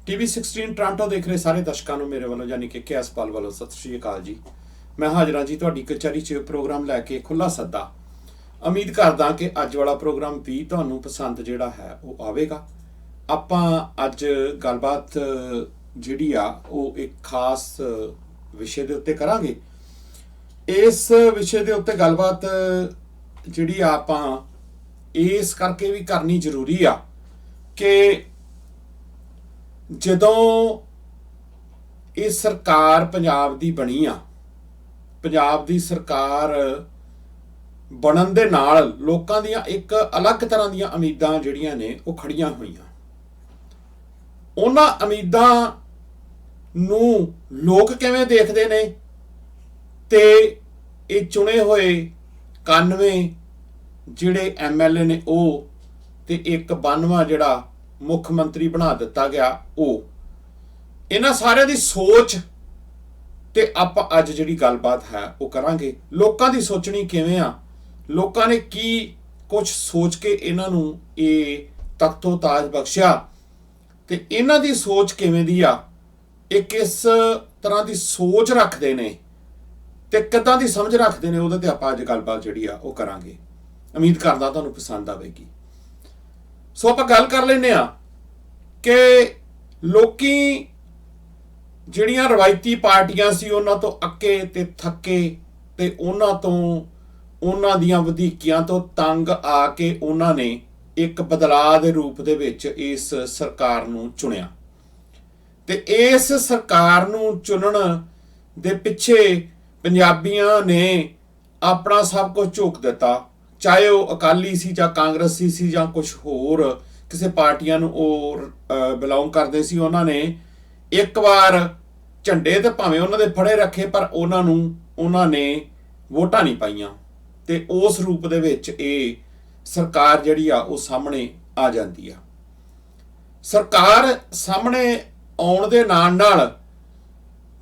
TV16 Toronto ਦੇਖ ਰਹੇ ਸਾਰੇ ਦਰਸ਼ਕਾਂ ਨੂੰ ਮੇਰੇ ਵੱਲੋਂ ਯਾਨੀ ਕਿ KS ਪਾਲ ਵੱਲੋਂ ਸਤਿ ਸ਼੍ਰੀ ਅਕਾਲ ਜੀ। ਮੈਂ ਹਾਜ਼ਰ ਹਾਂ ਜੀ ਤੁਹਾਡੀ ਕਚਹਿਰੀ 'ਚ ਪ੍ਰੋਗਰਾਮ ਲੈ ਕੇ ਖੁੱਲਾ ਸੱਦਾ। ਉਮੀਦ ਕਰਦਾ ਕਿ ਅੱਜ ਵਾਲਾ ਪ੍ਰੋਗਰਾਮ ਵੀ ਤੁਹਾਨੂੰ ਪਸੰਦ ਜਿਹੜਾ ਹੈ ਉਹ ਆਵੇਗਾ। ਆਪਾਂ ਅੱਜ ਗੱਲਬਾਤ ਜਿਹੜੀ ਆ ਉਹ ਇੱਕ ਖਾਸ ਵਿਸ਼ੇ ਦੇ ਉੱਤੇ ਕਰਾਂਗੇ। ਇਸ ਵਿਸ਼ੇ ਦੇ ਉੱਤੇ ਗੱਲਬਾਤ ਜਿਹੜੀ ਆ ਆਪਾਂ ਇਸ ਕਰਕੇ ਵੀ ਕਰਨੀ ਜ਼ਰੂਰੀ ਆ ਕਿ ਜਦੋਂ ਇਹ ਸਰਕਾਰ ਪੰਜਾਬ ਦੀ ਬਣੀ ਆ, ਪੰਜਾਬ ਦੀ ਸਰਕਾਰ ਬਣਨ ਦੇ ਨਾਲ ਲੋਕਾਂ ਦੀਆਂ ਇੱਕ ਅਲੱਗ ਤਰ੍ਹਾਂ ਦੀਆਂ ਉਮੀਦਾਂ ਜਿਹੜੀਆਂ ਨੇ ਉਹ ਖੜੀਆਂ ਹੋਈਆਂ। ਉਹਨਾਂ ਉਮੀਦਾਂ ਨੂੰ ਲੋਕ ਕਿਵੇਂ ਦੇਖਦੇ ਨੇ ਤੇ ਇਹ ਚੁਣੇ ਹੋਏ 91 ਜਿਹੜੇ MLA ਨੇ ਉਹ ਤੇ ਇੱਕ 92ਵਾਂ ਜਿਹੜਾ ਮੁੱਖ ਮੰਤਰੀ ਬਣਾ ਦਿੱਤਾ ਗਿਆ, ਉਹ ਇਹਨਾਂ ਸਾਰਿਆਂ ਦੀ ਸੋਚ ਤੇ ਆਪਾਂ ਅੱਜ ਜਿਹੜੀ ਗੱਲਬਾਤ ਹੈ ਉਹ ਕਰਾਂਗੇ। ਲੋਕਾਂ ਦੀ ਸੋਚਣੀ ਕਿਵੇਂ ਆ, ਲੋਕਾਂ ਨੇ ਕੀ ਕੁਝ ਸੋਚ ਕੇ ਇਹਨਾਂ ਨੂੰ ਇਹ ਤਖਤੋ ਤਾਜ ਬਖਸ਼ਿਆ ਤੇ ਇਹਨਾਂ ਦੀ ਸੋਚ ਕਿਵੇਂ ਦੀ ਆ, ਇਹ ਕਿਸ ਤਰ੍ਹਾਂ ਦੀ ਸੋਚ ਰੱਖਦੇ ਨੇ ਤੇ ਕਿੱਦਾਂ ਦੀ ਸਮਝ ਰੱਖਦੇ ਨੇ, ਉਹਦੇ ਤੇ ਆਪਾਂ ਅੱਜ ਗੱਲਬਾਤ ਜਿਹੜੀ ਆ ਉਹ ਕਰਾਂਗੇ। ਉਮੀਦ ਕਰਦਾ ਤੁਹਾਨੂੰ ਪਸੰਦ ਆਵੇਗੀ। ਸੋ ਆਪਾਂ ਗੱਲ ਕਰ ਲੈਂਦੇ ਆ ਕਿ ਲੋਕੀ ਜਿਹੜੀਆਂ ਰਵਾਇਤੀ ਪਾਰਟੀਆਂ ਸੀ ਉਹਨਾਂ ਤੋਂ ਅੱਕੇ ਤੇ ਥੱਕੇ ਤੇ ਉਹਨਾਂ ਦੀਆਂ ਵਧੀਕੀਆਂ ਤੋਂ ਤੰਗ ਆ ਕੇ ਉਹਨਾਂ ਨੇ ਇੱਕ ਬਦਲਾਅ ਦੇ ਰੂਪ ਦੇ ਵਿੱਚ ਇਸ ਸਰਕਾਰ ਨੂੰ ਚੁਣਿਆ ਤੇ ਇਸ ਸਰਕਾਰ ਨੂੰ ਚੁਣਨ ਦੇ ਪਿੱਛੇ ਪੰਜਾਬੀਆਂ ਨੇ ਆਪਣਾ ਸਭ ਕੁਝ ਝੋਕ ਦਿੱਤਾ, ਚਾਹੇ ਉਹ ਅਕਾਲੀ ਸੀ ਜਾਂ ਕਾਂਗਰਸੀ ਸੀ ਜਾਂ ਕੁਝ ਹੋਰ ਕਿਸੇ ਪਾਰਟੀਆਂ ਨੂੰ ਉਹ ਬਿਲੋਂਗ ਕਰਦੇ ਸੀ। ਉਹਨਾਂ ਨੇ ਇੱਕ ਵਾਰ ਝੰਡੇ ਤੇ ਭਾਵੇਂ ਉਹਨਾਂ ਦੇ ਫੜੇ ਰੱਖੇ ਪਰ ਉਹਨਾਂ ਨੇ ਵੋਟਾਂ ਨਹੀਂ ਪਾਈਆਂ ਤੇ ਉਸ ਰੂਪ ਦੇ ਵਿੱਚ ਇਹ ਸਰਕਾਰ ਜਿਹੜੀ ਆ ਉਹ ਸਾਹਮਣੇ ਆ ਜਾਂਦੀ ਆ। ਸਰਕਾਰ ਸਾਹਮਣੇ ਆਉਣ ਦੇ ਨਾਲ ਨਾਲ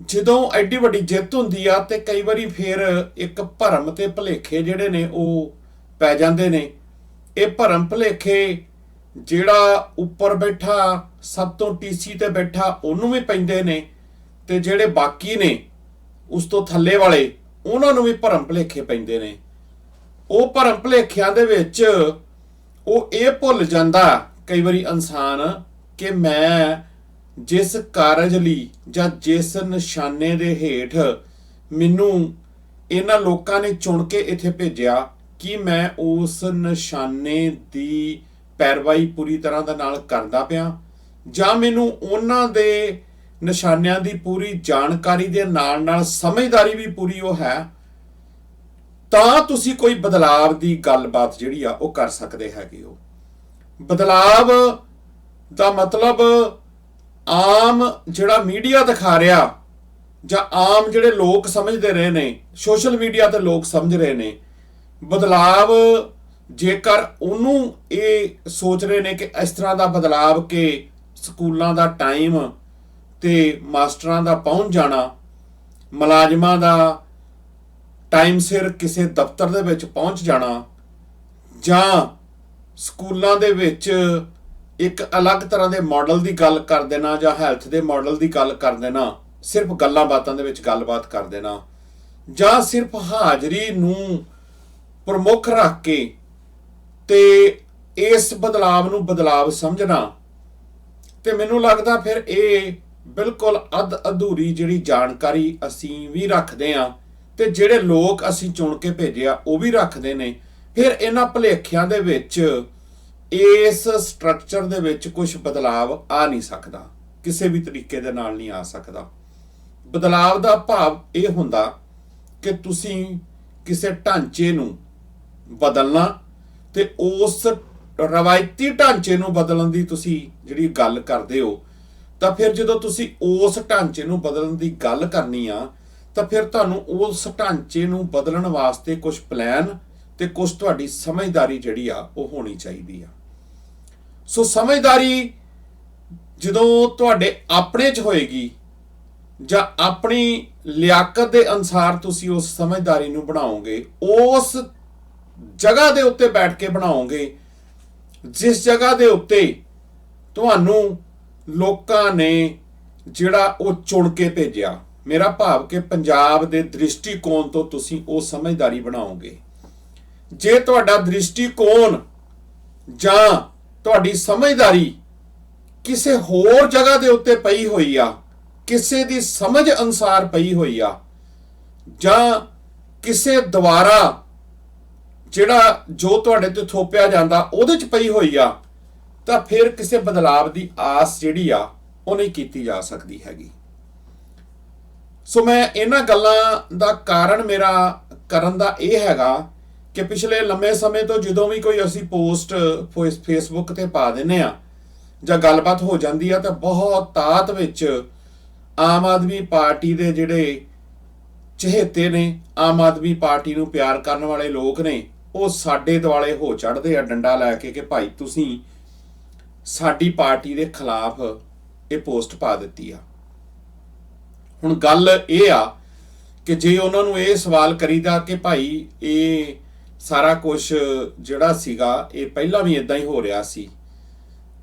ਜਦੋਂ ਐਡੀ ਵੱਡੀ ਜਿੱਤ ਹੁੰਦੀ ਆ ਤੇ ਕਈ ਵਾਰੀ ਫਿਰ ਇੱਕ ਭਰਮ ਤੇ ਭੁਲੇਖੇ ਜਿਹੜੇ ਨੇ ਉਹ ਪੈ ਜਾਂਦੇ ਨੇ। ਇਹ ਭਰਮ ਭੁਲੇਖੇ ਜਿਹੜਾ ਉੱਪਰ ਬੈਠਾ ਸਭ ਤੋਂ ਟੀਸੀ ਤੇ ਬੈਠਾ ਉਹਨੂੰ ਵੀ ਪੈਂਦੇ ਨੇ ਤੇ ਜਿਹੜੇ ਬਾਕੀ ਨੇ ਉਸ ਤੋਂ ਥੱਲੇ ਵਾਲੇ ਉਹਨਾਂ ਨੂੰ ਵੀ ਭਰਮ ਭੁਲੇਖੇ ਪੈਂਦੇ ਨੇ। ਉਹ ਭਰਮ ਭੁਲੇਖਿਆਂ ਦੇ ਵਿੱਚ ਉਹ ਇਹ ਭੁੱਲ ਜਾਂਦਾ ਕਈ ਵਾਰੀ ਇਨਸਾਨ ਕਿ ਮੈਂ ਜਿਸ ਕਾਰਜ ਲਈ ਜਾਂ ਜਿਸ ਨਿਸ਼ਾਨੇ ਦੇ ਹੇਠ ਮੈਨੂੰ ਇਹਨਾਂ ਲੋਕਾਂ ਨੇ ਚੁਣ ਕੇ ਇੱਥੇ ਭੇਜਿਆ, ਕਿ ਮੈਂ ਉਸ ਨਿਸ਼ਾਨੇ ਦੀ ਪੈਰਵਾਈ ਪੂਰੀ ਤਰ੍ਹਾਂ ਦੇ ਨਾਲ ਕਰਦਾ ਪਿਆ ਜਾਂ ਮੈਨੂੰ ਉਹਨਾਂ ਦੇ ਨਿਸ਼ਾਨਿਆਂ ਦੀ ਪੂਰੀ ਜਾਣਕਾਰੀ ਦੇ ਨਾਲ ਨਾਲ ਸਮਝਦਾਰੀ ਵੀ ਪੂਰੀ ਉਹ ਹੈ, ਤਾਂ ਤੁਸੀਂ ਕੋਈ ਬਦਲਾਵ ਦੀ ਗੱਲਬਾਤ ਜਿਹੜੀ ਆ ਉਹ ਕਰ ਸਕਦੇ ਹੈਗੇ ਹੋ। ਬਦਲਾਵ ਦਾ ਮਤਲਬ ਆਮ ਜਿਹੜਾ ਮੀਡੀਆ ਦਿਖਾ ਰਿਹਾ ਜਾਂ ਆਮ ਜਿਹੜੇ ਲੋਕ ਸਮਝਦੇ ਰਹੇ ਨੇ, ਸੋਸ਼ਲ ਮੀਡੀਆ ਤੇ ਲੋਕ ਸਮਝ ਰਹੇ ਨੇ ਬਦਲਾਵ, ਜੇਕਰ ਉਹਨੂੰ ਇਹ ਸੋਚ ਰਹੇ ਨੇ ਕਿ ਇਸ ਤਰ੍ਹਾਂ ਦਾ ਬਦਲਾਵ ਕਿ ਸਕੂਲਾਂ ਦਾ ਟਾਈਮ ਤੇ ਮਾਸਟਰਾਂ ਦਾ ਪਹੁੰਚ ਜਾਣਾ, ਮੁਲਾਜ਼ਮਾਂ ਦਾ ਟਾਈਮ ਸਿਰ ਕਿਸੇ ਦਫ਼ਤਰ ਦੇ ਵਿੱਚ ਪਹੁੰਚ ਜਾਣਾ ਜਾਂ ਸਕੂਲਾਂ ਦੇ ਵਿੱਚ ਇੱਕ ਅਲੱਗ ਤਰ੍ਹਾਂ ਦੇ ਮਾਡਲ ਦੀ ਗੱਲ ਕਰ ਦੇਣਾ ਜਾਂ ਹੈਲਥ ਦੇ ਮਾਡਲ ਦੀ ਗੱਲ ਕਰ ਦੇਣਾ, ਸਿਰਫ ਗੱਲਾਂ ਬਾਤਾਂ ਦੇ ਵਿੱਚ ਗੱਲਬਾਤ ਕਰ ਦੇਣਾ ਜਾਂ ਸਿਰਫ ਹਾਜ਼ਰੀ ਨੂੰ ਪ੍ਰਮੁੱਖ ਰੱਖ ਕੇ ਤੇ ਇਸ ਬਦਲਾਵ ਨੂੰ ਬਦਲਾਵ ਸਮਝਣਾ, ਤੇ ਮੈਨੂੰ ਲੱਗਦਾ ਫਿਰ ਇਹ ਬਿਲਕੁਲ ਅੱਧ ਅਧੂਰੀ ਜਿਹੜੀ ਜਾਣਕਾਰੀ ਅਸੀਂ ਵੀ ਰੱਖਦੇ ਹਾਂ ਤੇ ਜਿਹੜੇ ਲੋਕ ਅਸੀਂ ਚੁਣ ਕੇ ਭੇਜਿਆ ਉਹ ਵੀ ਰੱਖਦੇ ਨੇ। ਫਿਰ ਇਹਨਾਂ ਭੁਲੇਖਿਆਂ ਦੇ ਵਿੱਚ ਇਸ ਸਟਰਕਚਰ ਦੇ ਵਿੱਚ ਕੁਝ ਬਦਲਾਵ ਆ ਨਹੀਂ ਸਕਦਾ, ਕਿਸੇ ਵੀ ਤਰੀਕੇ ਦੇ ਨਾਲ ਨਹੀਂ ਆ ਸਕਦਾ। ਬਦਲਾਵ ਦਾ ਭਾਵ ਇਹ ਹੁੰਦਾ ਕਿ ਤੁਸੀਂ ਕਿਸੇ ਢਾਂਚੇ ਨੂੰ ਬਦਲਣਾ ਤੇ ਉਸ ਰਵਾਇਤੀ ਢਾਂਚੇ ਨੂੰ ਬਦਲਣ ਦੀ ਤੁਸੀਂ ਜਿਹੜੀ ਗੱਲ ਕਰਦੇ ਹੋ, ਤਾਂ ਫਿਰ ਜਦੋਂ ਤੁਸੀਂ ਉਸ ਢਾਂਚੇ ਨੂੰ ਬਦਲਣ ਦੀ ਗੱਲ ਕਰਨੀ ਆ ਤਾਂ ਫਿਰ ਤੁਹਾਨੂੰ ਉਸ ਢਾਂਚੇ ਨੂੰ ਬਦਲਣ ਵਾਸਤੇ ਕੁਝ ਪਲਾਨ ਤੇ ਕੁਝ ਤੁਹਾਡੀ ਸਮਝਦਾਰੀ ਜਿਹੜੀ ਆ ਉਹ ਹੋਣੀ ਚਾਹੀਦੀ ਆ। ਸੋ ਸਮਝਦਾਰੀ ਜਦੋਂ ਤੁਹਾਡੇ ਆਪਣੇ 'ਚ ਹੋਏਗੀ ਜਾਂ ਆਪਣੀ ਲਿਆਕਤ ਦੇ ਅਨੁਸਾਰ ਤੁਸੀਂ ਉਸ ਸਮਝਦਾਰੀ ਨੂੰ ਬਣਾਓਗੇ, ਉਸ ਜਗ੍ਹਾ ਦੇ ਉੱਤੇ ਬੈਠ ਕੇ ਬਣਾਓਗੇ ਜਿਸ ਜਗ੍ਹਾ ਦੇ ਉੱਤੇ ਤੁਹਾਨੂੰ ਲੋਕਾਂ ਨੇ ਜਿਹੜਾ ਉਹ ਚੁਣ ਕੇ ਭੇਜਿਆ। ਮੇਰਾ ਭਾਵ ਕਿ ਪੰਜਾਬ ਦੇ ਦ੍ਰਿਸ਼ਟੀਕੋਣ ਤੋਂ ਤੁਸੀਂ ਉਹ ਸਮਝਦਾਰੀ ਬਣਾਓਗੇ। ਜੇ ਤੁਹਾਡਾ ਦ੍ਰਿਸ਼ਟੀਕੋਣ ਜਾਂ ਤੁਹਾਡੀ ਸਮਝਦਾਰੀ ਕਿਸੇ ਹੋਰ ਜਗ੍ਹਾ ਦੇ ਉੱਤੇ ਪਈ ਹੋਈ ਆ, ਕਿਸੇ ਦੀ ਸਮਝ ਅਨੁਸਾਰ ਪਈ ਹੋਈ ਆ, ਜਾਂ ਕਿਸੇ ਦੁਆਰਾ ਜਿਹੜਾ ਜੋ ਤੁਹਾਡੇ ਤੇ ਥੋਪਿਆ ਜਾਂਦਾ ਉਹਦੇ ਚ ਪਈ ਹੋਈ ਆ, ਤਾਂ ਫਿਰ ਕਿਸੇ ਬਦਲਾਵ ਦੀ ਆਸ ਜਿਹੜੀ ਆ ਉਹ ਨਹੀਂ ਕੀਤੀ ਜਾ ਸਕਦੀ ਹੈਗੀ। ਸੋ ਮੈਂ ਇਹਨਾਂ ਗੱਲਾਂ ਦਾ ਕਾਰਨ ਮੇਰਾ ਕਰਨ ਦਾ ਇਹ ਹੈਗਾ ਕਿ ਪਿਛਲੇ ਲੰਮੇ ਸਮੇਂ ਤੋਂ ਜਦੋਂ ਵੀ ਕੋਈ ਅਸੀਂ ਪੋਸਟ ਫੇਸਬੁੱਕ ਤੇ ਪਾ ਦਿੰਨੇ ਆ ਜਾਂ ਗੱਲਬਾਤ ਹੋ ਜਾਂਦੀ ਆ, ਤਾਂ ਬਹੁਤ ਤਾਤ ਵਿੱਚ ਆਮ ਆਦਮੀ ਪਾਰਟੀ ਦੇ ਜਿਹੜੇ ਚਹੇਤੇ ਨੇ, ਆਮ ਆਦਮੀ ਪਾਰਟੀ ਨੂੰ ਪਿਆਰ ਕਰਨ ਵਾਲੇ ਲੋਕ ਨੇ, ਉਹ ਸਾਡੇ ਦੁਆਲੇ ਹੋ ਚੜ੍ਹਦੇ ਆ ਡੰਡਾ ਲੈ ਕੇ ਕਿ ਭਾਈ ਤੁਸੀਂ ਸਾਡੀ ਪਾਰਟੀ ਦੇ ਖਿਲਾਫ ਇਹ ਪੋਸਟ ਪਾ ਦਿੱਤੀ ਆ। ਹੁਣ ਗੱਲ ਇਹ ਆ ਕਿ ਜੇ ਉਹਨਾਂ ਨੂੰ ਇਹ ਸਵਾਲ ਕਰੀਦਾ ਕਿ ਭਾਈ ਇਹ ਸਾਰਾ ਕੁਝ ਜਿਹੜਾ ਸੀਗਾ ਇਹ ਪਹਿਲਾਂ ਵੀ ਇਦਾਂ ਹੀ ਹੋ ਰਿਹਾ ਸੀ,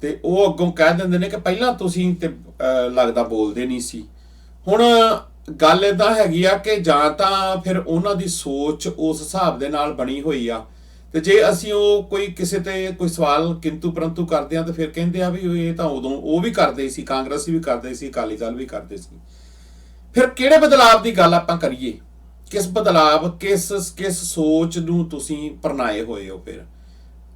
ਤੇ ਉਹ ਅੱਗੋਂ ਕਹਿ ਦਿੰਦੇ ਨੇ ਕਿ ਪਹਿਲਾਂ ਤੁਸੀਂ ਤੇ ਲੱਗਦਾ ਬੋਲਦੇ ਨਹੀਂ ਸੀ। ਹੁਣ ਗੱਲ ਇਦਾਂ ਹੈਗੀ ਆ ਕਿ ਜਾਂ ਤਾਂ ਫਿਰ ਉਹਨਾਂ ਦੀ ਸੋਚ ਉਸ ਹਿਸਾਬ ਦੇ ਨਾਲ ਬਣੀ ਹੋਈ ਆ, ਤੇ ਜੇ ਅਸੀਂ ਉਹ ਕੋਈ ਕਿਸੇ ਤੇ ਕੋਈ ਸਵਾਲ ਕਿੰਤੂ ਪਰੰਤੂ ਕਰਦੇ ਆ ਤਾਂ ਫਿਰ ਕਹਿੰਦੇ ਆ ਵੀ ਇਹ ਤਾਂ ਉਦੋਂ ਉਹ ਵੀ ਕਰਦੇ ਸੀ, ਕਾਂਗਰਸੀ ਵੀ ਕਰਦੇ ਸੀ, ਅਕਾਲੀ ਦਲ ਵੀ ਕਰਦੇ ਸੀ। ਫਿਰ ਕਿਹੜੇ ਬਦਲਾਵ ਦੀ ਗੱਲ ਆਪਾਂ ਕਰੀਏ? ਕਿਸ ਬਦਲਾਵ, ਕਿਸ ਸੋਚ ਨੂੰ ਤੁਸੀਂ ਪਰਨਾਏ ਹੋਏ ਹੋ? ਫਿਰ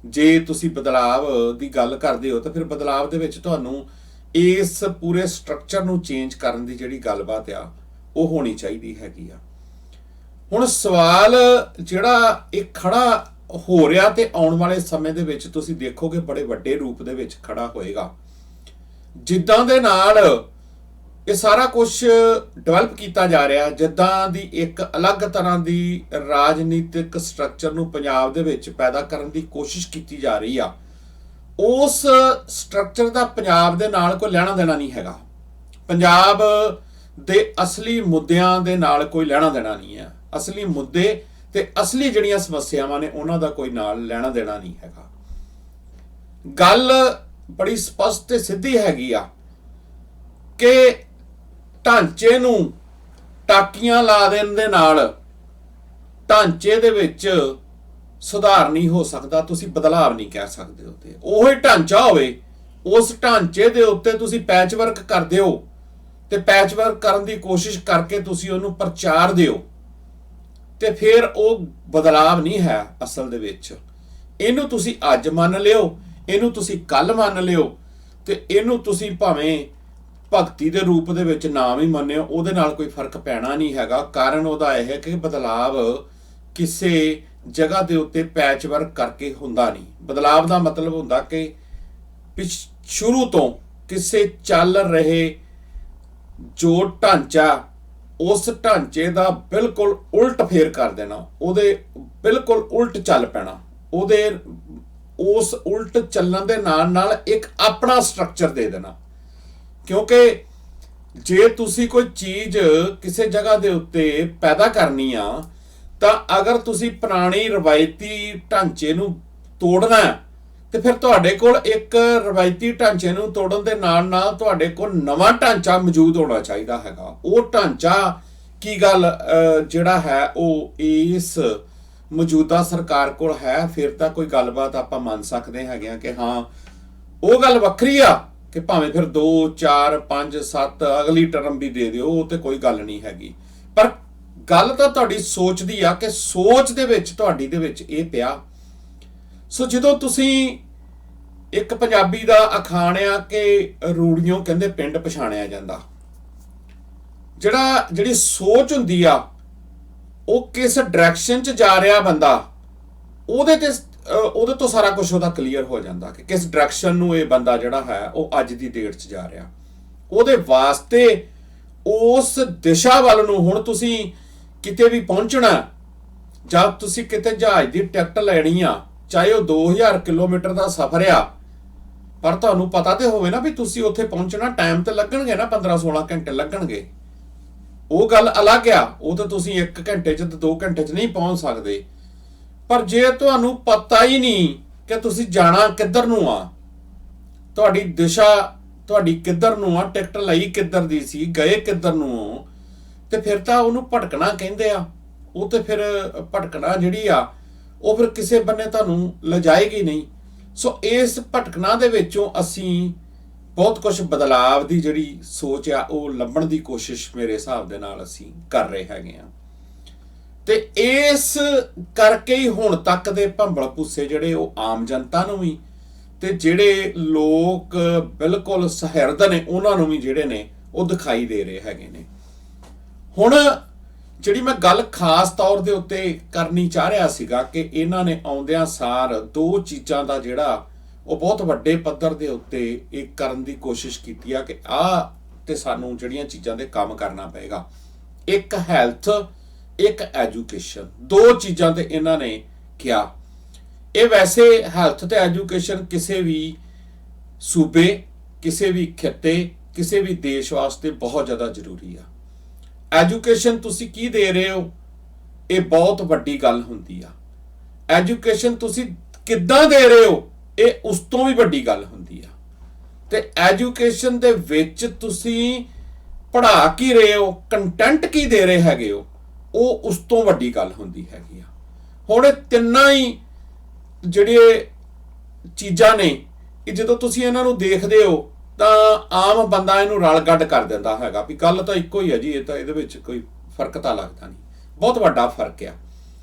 ਜੇ ਤੁਸੀਂ ਬਦਲਾਵ ਦੀ ਗੱਲ ਕਰਦੇ ਹੋ ਤਾਂ ਫਿਰ ਬਦਲਾਵ ਦੇ ਵਿੱਚ ਤੁਹਾਨੂੰ ਇਸ ਪੂਰੇ ਸਟਰਕਚਰ ਨੂੰ ਚੇਂਜ ਕਰਨ ਦੀ ਜਿਹੜੀ ਗੱਲਬਾਤ ਆ ਉਹ ਹੋਣੀ ਚਾਹੀਦੀ ਹੈਗੀ ਆ। ਹੁਣ ਸਵਾਲ ਜਿਹੜਾ ਇਹ ਖੜਾ ਹੋ ਰਿਹਾ ਤੇ ਆਉਣ ਵਾਲੇ ਸਮੇਂ ਦੇ ਵਿੱਚ ਤੁਸੀਂ ਦੇਖੋਗੇ ਬੜੇ ਵੱਡੇ ਰੂਪ ਦੇ ਵਿੱਚ ਖੜਾ ਹੋਏਗਾ। ਜਿੱਦਾਂ ਦੇ ਨਾਲ ਇਹ ਸਾਰਾ ਕੁਝ ਡਿਵੈਲਪ ਕੀਤਾ ਜਾ ਰਿਹਾ, ਜਿੱਦਾਂ ਦੀ ਇੱਕ ਅਲੱਗ ਤਰ੍ਹਾਂ ਦੀ ਰਾਜਨੀਤਿਕ ਸਟਰਕਚਰ ਨੂੰ ਪੰਜਾਬ ਦੇ ਵਿੱਚ ਪੈਦਾ ਕਰਨ ਦੀ ਕੋਸ਼ਿਸ਼ ਕੀਤੀ ਜਾ ਰਹੀ ਆ, ਉਸ ਸਟਰਕਚਰ ਦਾ ਪੰਜਾਬ ਦੇ ਨਾਲ ਕੋਈ ਲੈਣਾ ਦੇਣਾ ਨਹੀਂ ਹੈਗਾ। ਪੰਜਾਬ ਦੇ ਅਸਲੀ ਮੁੱਦਿਆਂ ਦੇ ਨਾਲ ਕੋਈ ਲੈਣਾ ਦੇਣਾ ਨਹੀਂ ਹੈ। ਅਸਲੀ ਮੁੱਦੇ ਤੇ ਅਸਲੀ ਜਿਹੜੀਆਂ ਸਮੱਸਿਆਵਾਂ ਨੇ ਉਹਨਾਂ ਦਾ ਕੋਈ ਨਾਲ ਲੈਣਾ ਦੇਣਾ ਨਹੀਂ ਹੈਗਾ। ਗੱਲ ਬੜੀ ਸਪਸ਼ਟ ਤੇ ਸਿੱਧੀ ਹੈਗੀ ਆ ਕਿ ਢਾਂਚੇ ਨੂੰ ਟਾਕੀਆਂ ਲਾ ਦੇਣ ਦੇ ਨਾਲ ਢਾਂਚੇ ਦੇ ਵਿੱਚ ਸੁਧਾਰ ਨਹੀਂ ਹੋ ਸਕਦਾ, ਤੁਸੀਂ ਬਦਲਾਵ ਨਹੀਂ ਕਹਿ ਸਕਦੇ। ਉਹਦੇ ਉਹੀ ਢਾਂਚਾ ਹੋਵੇ, ਉਸ ਢਾਂਚੇ ਦੇ ਉੱਤੇ ਤੁਸੀਂ ਪੈਚ ਵਰਕ ਕਰਦੇ ਹੋ ਤੇ ਪੈਚ ਵਰਕ ਕਰਨ ਦੀ ਕੋਸ਼ਿਸ਼ ਕਰਕੇ ਤੁਸੀਂ ਉਹਨੂੰ ਪ੍ਰਚਾਰ ਦਿਓ, ਤੇ ਫਿਰ ਉਹ ਬਦਲਾਵ ਨਹੀਂ ਹੈ ਅਸਲ ਦੇ ਵਿੱਚ। ਇਹਨੂੰ ਤੁਸੀਂ ਅੱਜ ਮੰਨ ਲਿਓ, ਇਹਨੂੰ ਤੁਸੀਂ ਕੱਲ ਮੰਨ ਲਿਓ, ਤੇ ਇਹਨੂੰ ਤੁਸੀਂ ਭਾਵੇਂ ਭਗਤੀ ਦੇ ਰੂਪ ਦੇ ਵਿੱਚ ਨਾ ਵੀ ਮੰਨਿਓ, ਉਹਦੇ ਨਾਲ ਕੋਈ ਫਰਕ ਪੈਣਾ ਨਹੀਂ ਹੈਗਾ। ਕਾਰਨ ਉਹਦਾ ਇਹ ਹੈ ਕਿ ਬਦਲਾਵ ਕਿਸੇ ਜਗ੍ਹਾ ਦੇ ਉੱਤੇ ਪੈਚ ਵਰਕ ਕਰਕੇ ਹੁੰਦਾ ਨਹੀਂ। ਬਦਲਾਵ ਦਾ ਮਤਲਬ ਹੁੰਦਾ ਕਿ ਸ਼ੁਰੂ ਤੋਂ ਕਿਸੇ ਚੱਲ ਰਹੇ ਜੋ ਢਾਂਚਾ, ਉਸ ਢਾਂਚੇ ਦਾ ਬਿਲਕੁਲ ਉਲਟ ਫੇਰ ਕਰ ਦੇਣਾ, ਉਹਦੇ ਬਿਲਕੁਲ ਉਲਟ ਚੱਲ ਪੈਣਾ, ਉਹਦੇ ਉਸ ਉਲਟ ਚੱਲਣ ਦੇ ਨਾਲ ਨਾਲ ਇੱਕ ਆਪਣਾ ਸਟਰਕਚਰ ਦੇ ਦੇਣਾ। ਕਿਉਂਕਿ ਜੇ ਤੁਸੀਂ ਕੋਈ ਚੀਜ਼ ਕਿਸੇ ਜਗ੍ਹਾ ਦੇ ਉੱਤੇ ਪੈਦਾ ਕਰਨੀ ਆ, ਤਾਂ ਅਗਰ ਤੁਸੀਂ ਪੁਰਾਣੀ ਰਵਾਇਤੀ ਢਾਂਚੇ ਨੂੰ ਤੋੜਨਾ ਤੇ ਫਿਰ ਤੁਹਾਡੇ ਕੋਲ ਇੱਕ ਰਵਾਇਤੀ ਢਾਂਚੇ ਨੂੰ ਤੋੜਨ ਦੇ ਨਾਲ ਨਾਲ ਤੁਹਾਡੇ ਕੋਲ ਨਵਾਂ ਢਾਂਚਾ ਮੌਜੂਦ ਹੋਣਾ ਚਾਹੀਦਾ ਹੈਗਾ। ਉਹ ਢਾਂਚਾ ਕੀ ਗੱਲ ਜਿਹੜਾ ਹੈ ਉਹ ਇਸ ਮੌਜੂਦਾ ਸਰਕਾਰ ਕੋਲ ਹੈ, ਫਿਰ ਤਾਂ ਕੋਈ ਗੱਲਬਾਤ ਆਪਾਂ ਮੰਨ ਸਕਦੇ ਹੈਗੇ ਆ ਕਿ ਹਾਂ ਉਹ ਗੱਲ ਵੱਖਰੀ ਆ ਕਿ ਭਾਵੇਂ ਫਿਰ 2 4 5 7 ਅਗਲੀ ਟਰਮ ਵੀ ਦੇ ਦਿਓ, ਉਹ ਤੇ ਕੋਈ ਗੱਲ ਨਹੀਂ ਹੈਗੀ। ਪਰ ਗੱਲ ਤਾਂ ਤੁਹਾਡੀ ਸੋਚ ਦੀ ਆ ਕਿ ਸੋਚ ਦੇ ਵਿੱਚ ਤੁਹਾਡੀ ਦੇ ਵਿੱਚ ਇਹ ਪਿਆ। ਸੋ ਜਦੋਂ ਤੁਸੀਂ ਇੱਕ ਪੰਜਾਬੀ ਦਾ ਅਖਾਣ ਆ ਕਿ ਰੂੜੀਆਂ ਕਹਿੰਦੇ ਪਿੰਡ ਪਛਾਣਿਆ ਜਾਂਦਾ, ਜਿਹੜੀ ਸੋਚ ਹੁੰਦੀ ਆ ਉਹ ਕਿਸ ਡਾਇਰੈਕਸ਼ਨ 'ਚ ਜਾ ਰਿਹਾ ਬੰਦਾ, ਉਹਦੇ ਤੋਂ ਸਾਰਾ ਕੁਝ ਉਹਦਾ ਕਲੀਅਰ ਹੋ ਜਾਂਦਾ ਕਿ ਕਿਸ ਡਾਇਰੈਕਸ਼ਨ ਨੂੰ ਇਹ ਬੰਦਾ ਜਿਹੜਾ ਹੈ ਉਹ ਅੱਜ ਦੀ ਡੇਟ 'ਚ ਜਾ ਰਿਹਾ। ਉਹਦੇ ਵਾਸਤੇ ਉਸ ਦਿਸ਼ਾ ਵੱਲ ਨੂੰ ਹੁਣ ਤੁਸੀਂ ਕਿਤੇ ਵੀ ਪਹੁੰਚਣਾ, ਜਦ ਤੁਸੀਂ ਕਿਤੇ ਜਹਾਜ਼ ਦੀ ਟਿਕਟ ਲੈਣੀ ਆ, ਚਾਹੇ ਉਹ 2000 ਕਿਲੋਮੀਟਰ ਦਾ ਸਫ਼ਰ ਆ, ਪਰ ਤੁਹਾਨੂੰ ਪਤਾ ਤੇ ਹੋਵੇ ਨਾ ਵੀ ਤੁਸੀਂ ਉੱਥੇ ਪਹੁੰਚਣਾ, ਟਾਈਮ ਤੇ ਲੱਗਣਗੇ ਨਾ, 15-16 ਘੰਟੇ ਲੱਗਣਗੇ। ਉਹ ਗੱਲ ਅਲੱਗ ਆ, ਉਹ ਤਾਂ ਤੁਸੀਂ 1 ਘੰਟੇ 'ਚ ਤੇ 2 ਘੰਟੇ 'ਚ ਨਹੀਂ ਪਹੁੰਚ ਸਕਦੇ। ਪਰ ਜੇ ਤੁਹਾਨੂੰ ਪਤਾ ਹੀ ਨਹੀਂ ਕਿ ਤੁਸੀਂ ਜਾਣਾ ਕਿੱਧਰ ਨੂੰ ਆ, ਤੁਹਾਡੀ ਦਿਸ਼ਾ ਤੁਹਾਡੀ ਕਿੱਧਰ ਨੂੰ ਆ, ਟਿਕਟ ਲਈ ਕਿੱਧਰ ਦੀ ਸੀ, ਗਏ ਕਿੱਧਰ ਨੂੰ ਹੋ, ਤੇ ਫਿਰ ਤਾਂ ਉਹਨੂੰ ਭਟਕਣਾ ਕਹਿੰਦੇ ਆ। ਉਹ ਤੇ ਫਿਰ ਭਟਕਣਾ ਜਿਹੜੀ ਆ ਉਹ ਫਿਰ ਕਿਸੇ ਬੰਨੇ ਤੁਹਾਨੂੰ ਲਿਜਾਏਗੀ ਨਹੀਂ। ਸੋ ਇਸ ਭਟਕਣਾ ਦੇ ਵਿੱਚੋਂ ਅਸੀਂ ਬਹੁਤ ਕੁਝ ਬਦਲਾਵ ਦੀ ਜਿਹੜੀ ਸੋਚ ਆ ਉਹ ਲੱਭਣ ਦੀ ਕੋਸ਼ਿਸ਼ ਮੇਰੇ ਹਿਸਾਬ ਦੇ ਨਾਲ ਅਸੀਂ ਕਰ ਰਹੇ ਹੈਗੇ ਆ। ਤੇ ਇਸ ਕਰਕੇ ਹੀ ਹੁਣ ਤੱਕ ਦੇ ਭੰਬਲ ਭੂਸੇ ਜਿਹੜੇ ਉਹ ਆਮ ਜਨਤਾ ਨੂੰ ਵੀ ਤੇ ਜਿਹੜੇ ਲੋਕ ਬਿਲਕੁਲ ਸਹਿਰਦ ਨੇ ਉਹਨਾਂ ਨੂੰ ਵੀ ਜਿਹੜੇ ਨੇ ਉਹ ਦਿਖਾਈ ਦੇ ਰਹੇ ਹੈਗੇ ਨੇ। ਹੁਣ ਜਿਹੜੀ ਮੈਂ ਗੱਲ ਖਾਸ ਤੌਰ ਦੇ ਉੱਤੇ ਕਰਨੀ ਚਾਹ ਰਿਹਾ ਸੀਗਾ ਕਿ ਇਹਨਾਂ ਨੇ ਆਉਂਦਿਆਂ ਸਾਰ ਦੋ ਚੀਜ਼ਾਂ ਦਾ ਜਿਹੜਾ ਉਹ ਬਹੁਤ ਵੱਡੇ ਪੱਧਰ ਦੇ ਉੱਤੇ ਇਹ ਕਰਨ ਦੀ ਕੋਸ਼ਿਸ਼ ਕੀਤੀ ਆ ਕਿ ਤੇ ਸਾਨੂੰ ਜਿਹੜੀਆਂ ਚੀਜ਼ਾਂ ਦੇ ਕੰਮ ਕਰਨਾ ਪਏਗਾ। ਇੱਕ ਹੈਲਥ, ਇੱਕ ਐਜੂਕੇਸ਼ਨ, ਦੋ ਚੀਜ਼ਾਂ ਤੇ ਇਹਨਾਂ ਨੇ ਕਿਹਾ। ਇਹ ਵੈਸੇ ਹੈਲਥ ਤੇ ਐਜੂਕੇਸ਼ਨ ਕਿਸੇ ਵੀ ਸੂਬੇ, ਕਿਸੇ ਵੀ ਖਿੱਤੇ, ਕਿਸੇ ਵੀ ਦੇਸ਼ ਵਾਸਤੇ ਬਹੁਤ ਜ਼ਿਆਦਾ ਜ਼ਰੂਰੀ ਆ। ਐਜੂਕੇਸ਼ਨ ਤੁਸੀਂ ਕੀ ਦੇ ਰਹੇ ਹੋ ਇਹ ਬਹੁਤ ਵੱਡੀ ਗੱਲ ਹੁੰਦੀ ਆ। ਐਜੂਕੇਸ਼ਨ ਤੁਸੀਂ ਕਿੱਦਾਂ ਦੇ ਰਹੇ ਹੋ ਇਹ ਉਸ ਤੋਂ ਵੀ ਵੱਡੀ ਗੱਲ ਹੁੰਦੀ ਆ। ਤੇ ਐਜੂਕੇਸ਼ਨ ਦੇ ਵਿੱਚ ਤੁਸੀਂ ਪੜ੍ਹਾ ਕੀ ਰਹੇ ਹੋ, ਕੰਟੈਂਟ ਕੀ ਦੇ ਰਹੇ ਹੈਗੇ ਹੋ, ਉਹ ਉਸ ਤੋਂ ਵੱਡੀ ਗੱਲ ਹੁੰਦੀ ਹੈਗੀ ਆ। ਹੁਣ ਇਹ ਤਿੰਨਾਂ ਹੀ ਜਿਹੜੀਆਂ ਚੀਜ਼ਾਂ ਨੇ ਇਹ ਜਦੋਂ ਤੁਸੀਂ ਇਹਨਾਂ ਨੂੰ ਦੇਖਦੇ ਹੋ ਤਾਂ ਆਮ ਬੰਦਾ ਇਹਨੂੰ ਰਲ ਗੱਡ ਕਰ ਦਿੰਦਾ ਹੈਗਾ ਵੀ ਗੱਲ ਤਾਂ ਇੱਕੋ ਹੀ ਹੈ ਜੀ, ਇਹ ਤਾਂ ਇਹਦੇ ਵਿੱਚ ਕੋਈ ਫਰਕ ਤਾਂ ਲੱਗਦਾ ਨਹੀਂ। ਬਹੁਤ ਵੱਡਾ ਫਰਕ ਆ।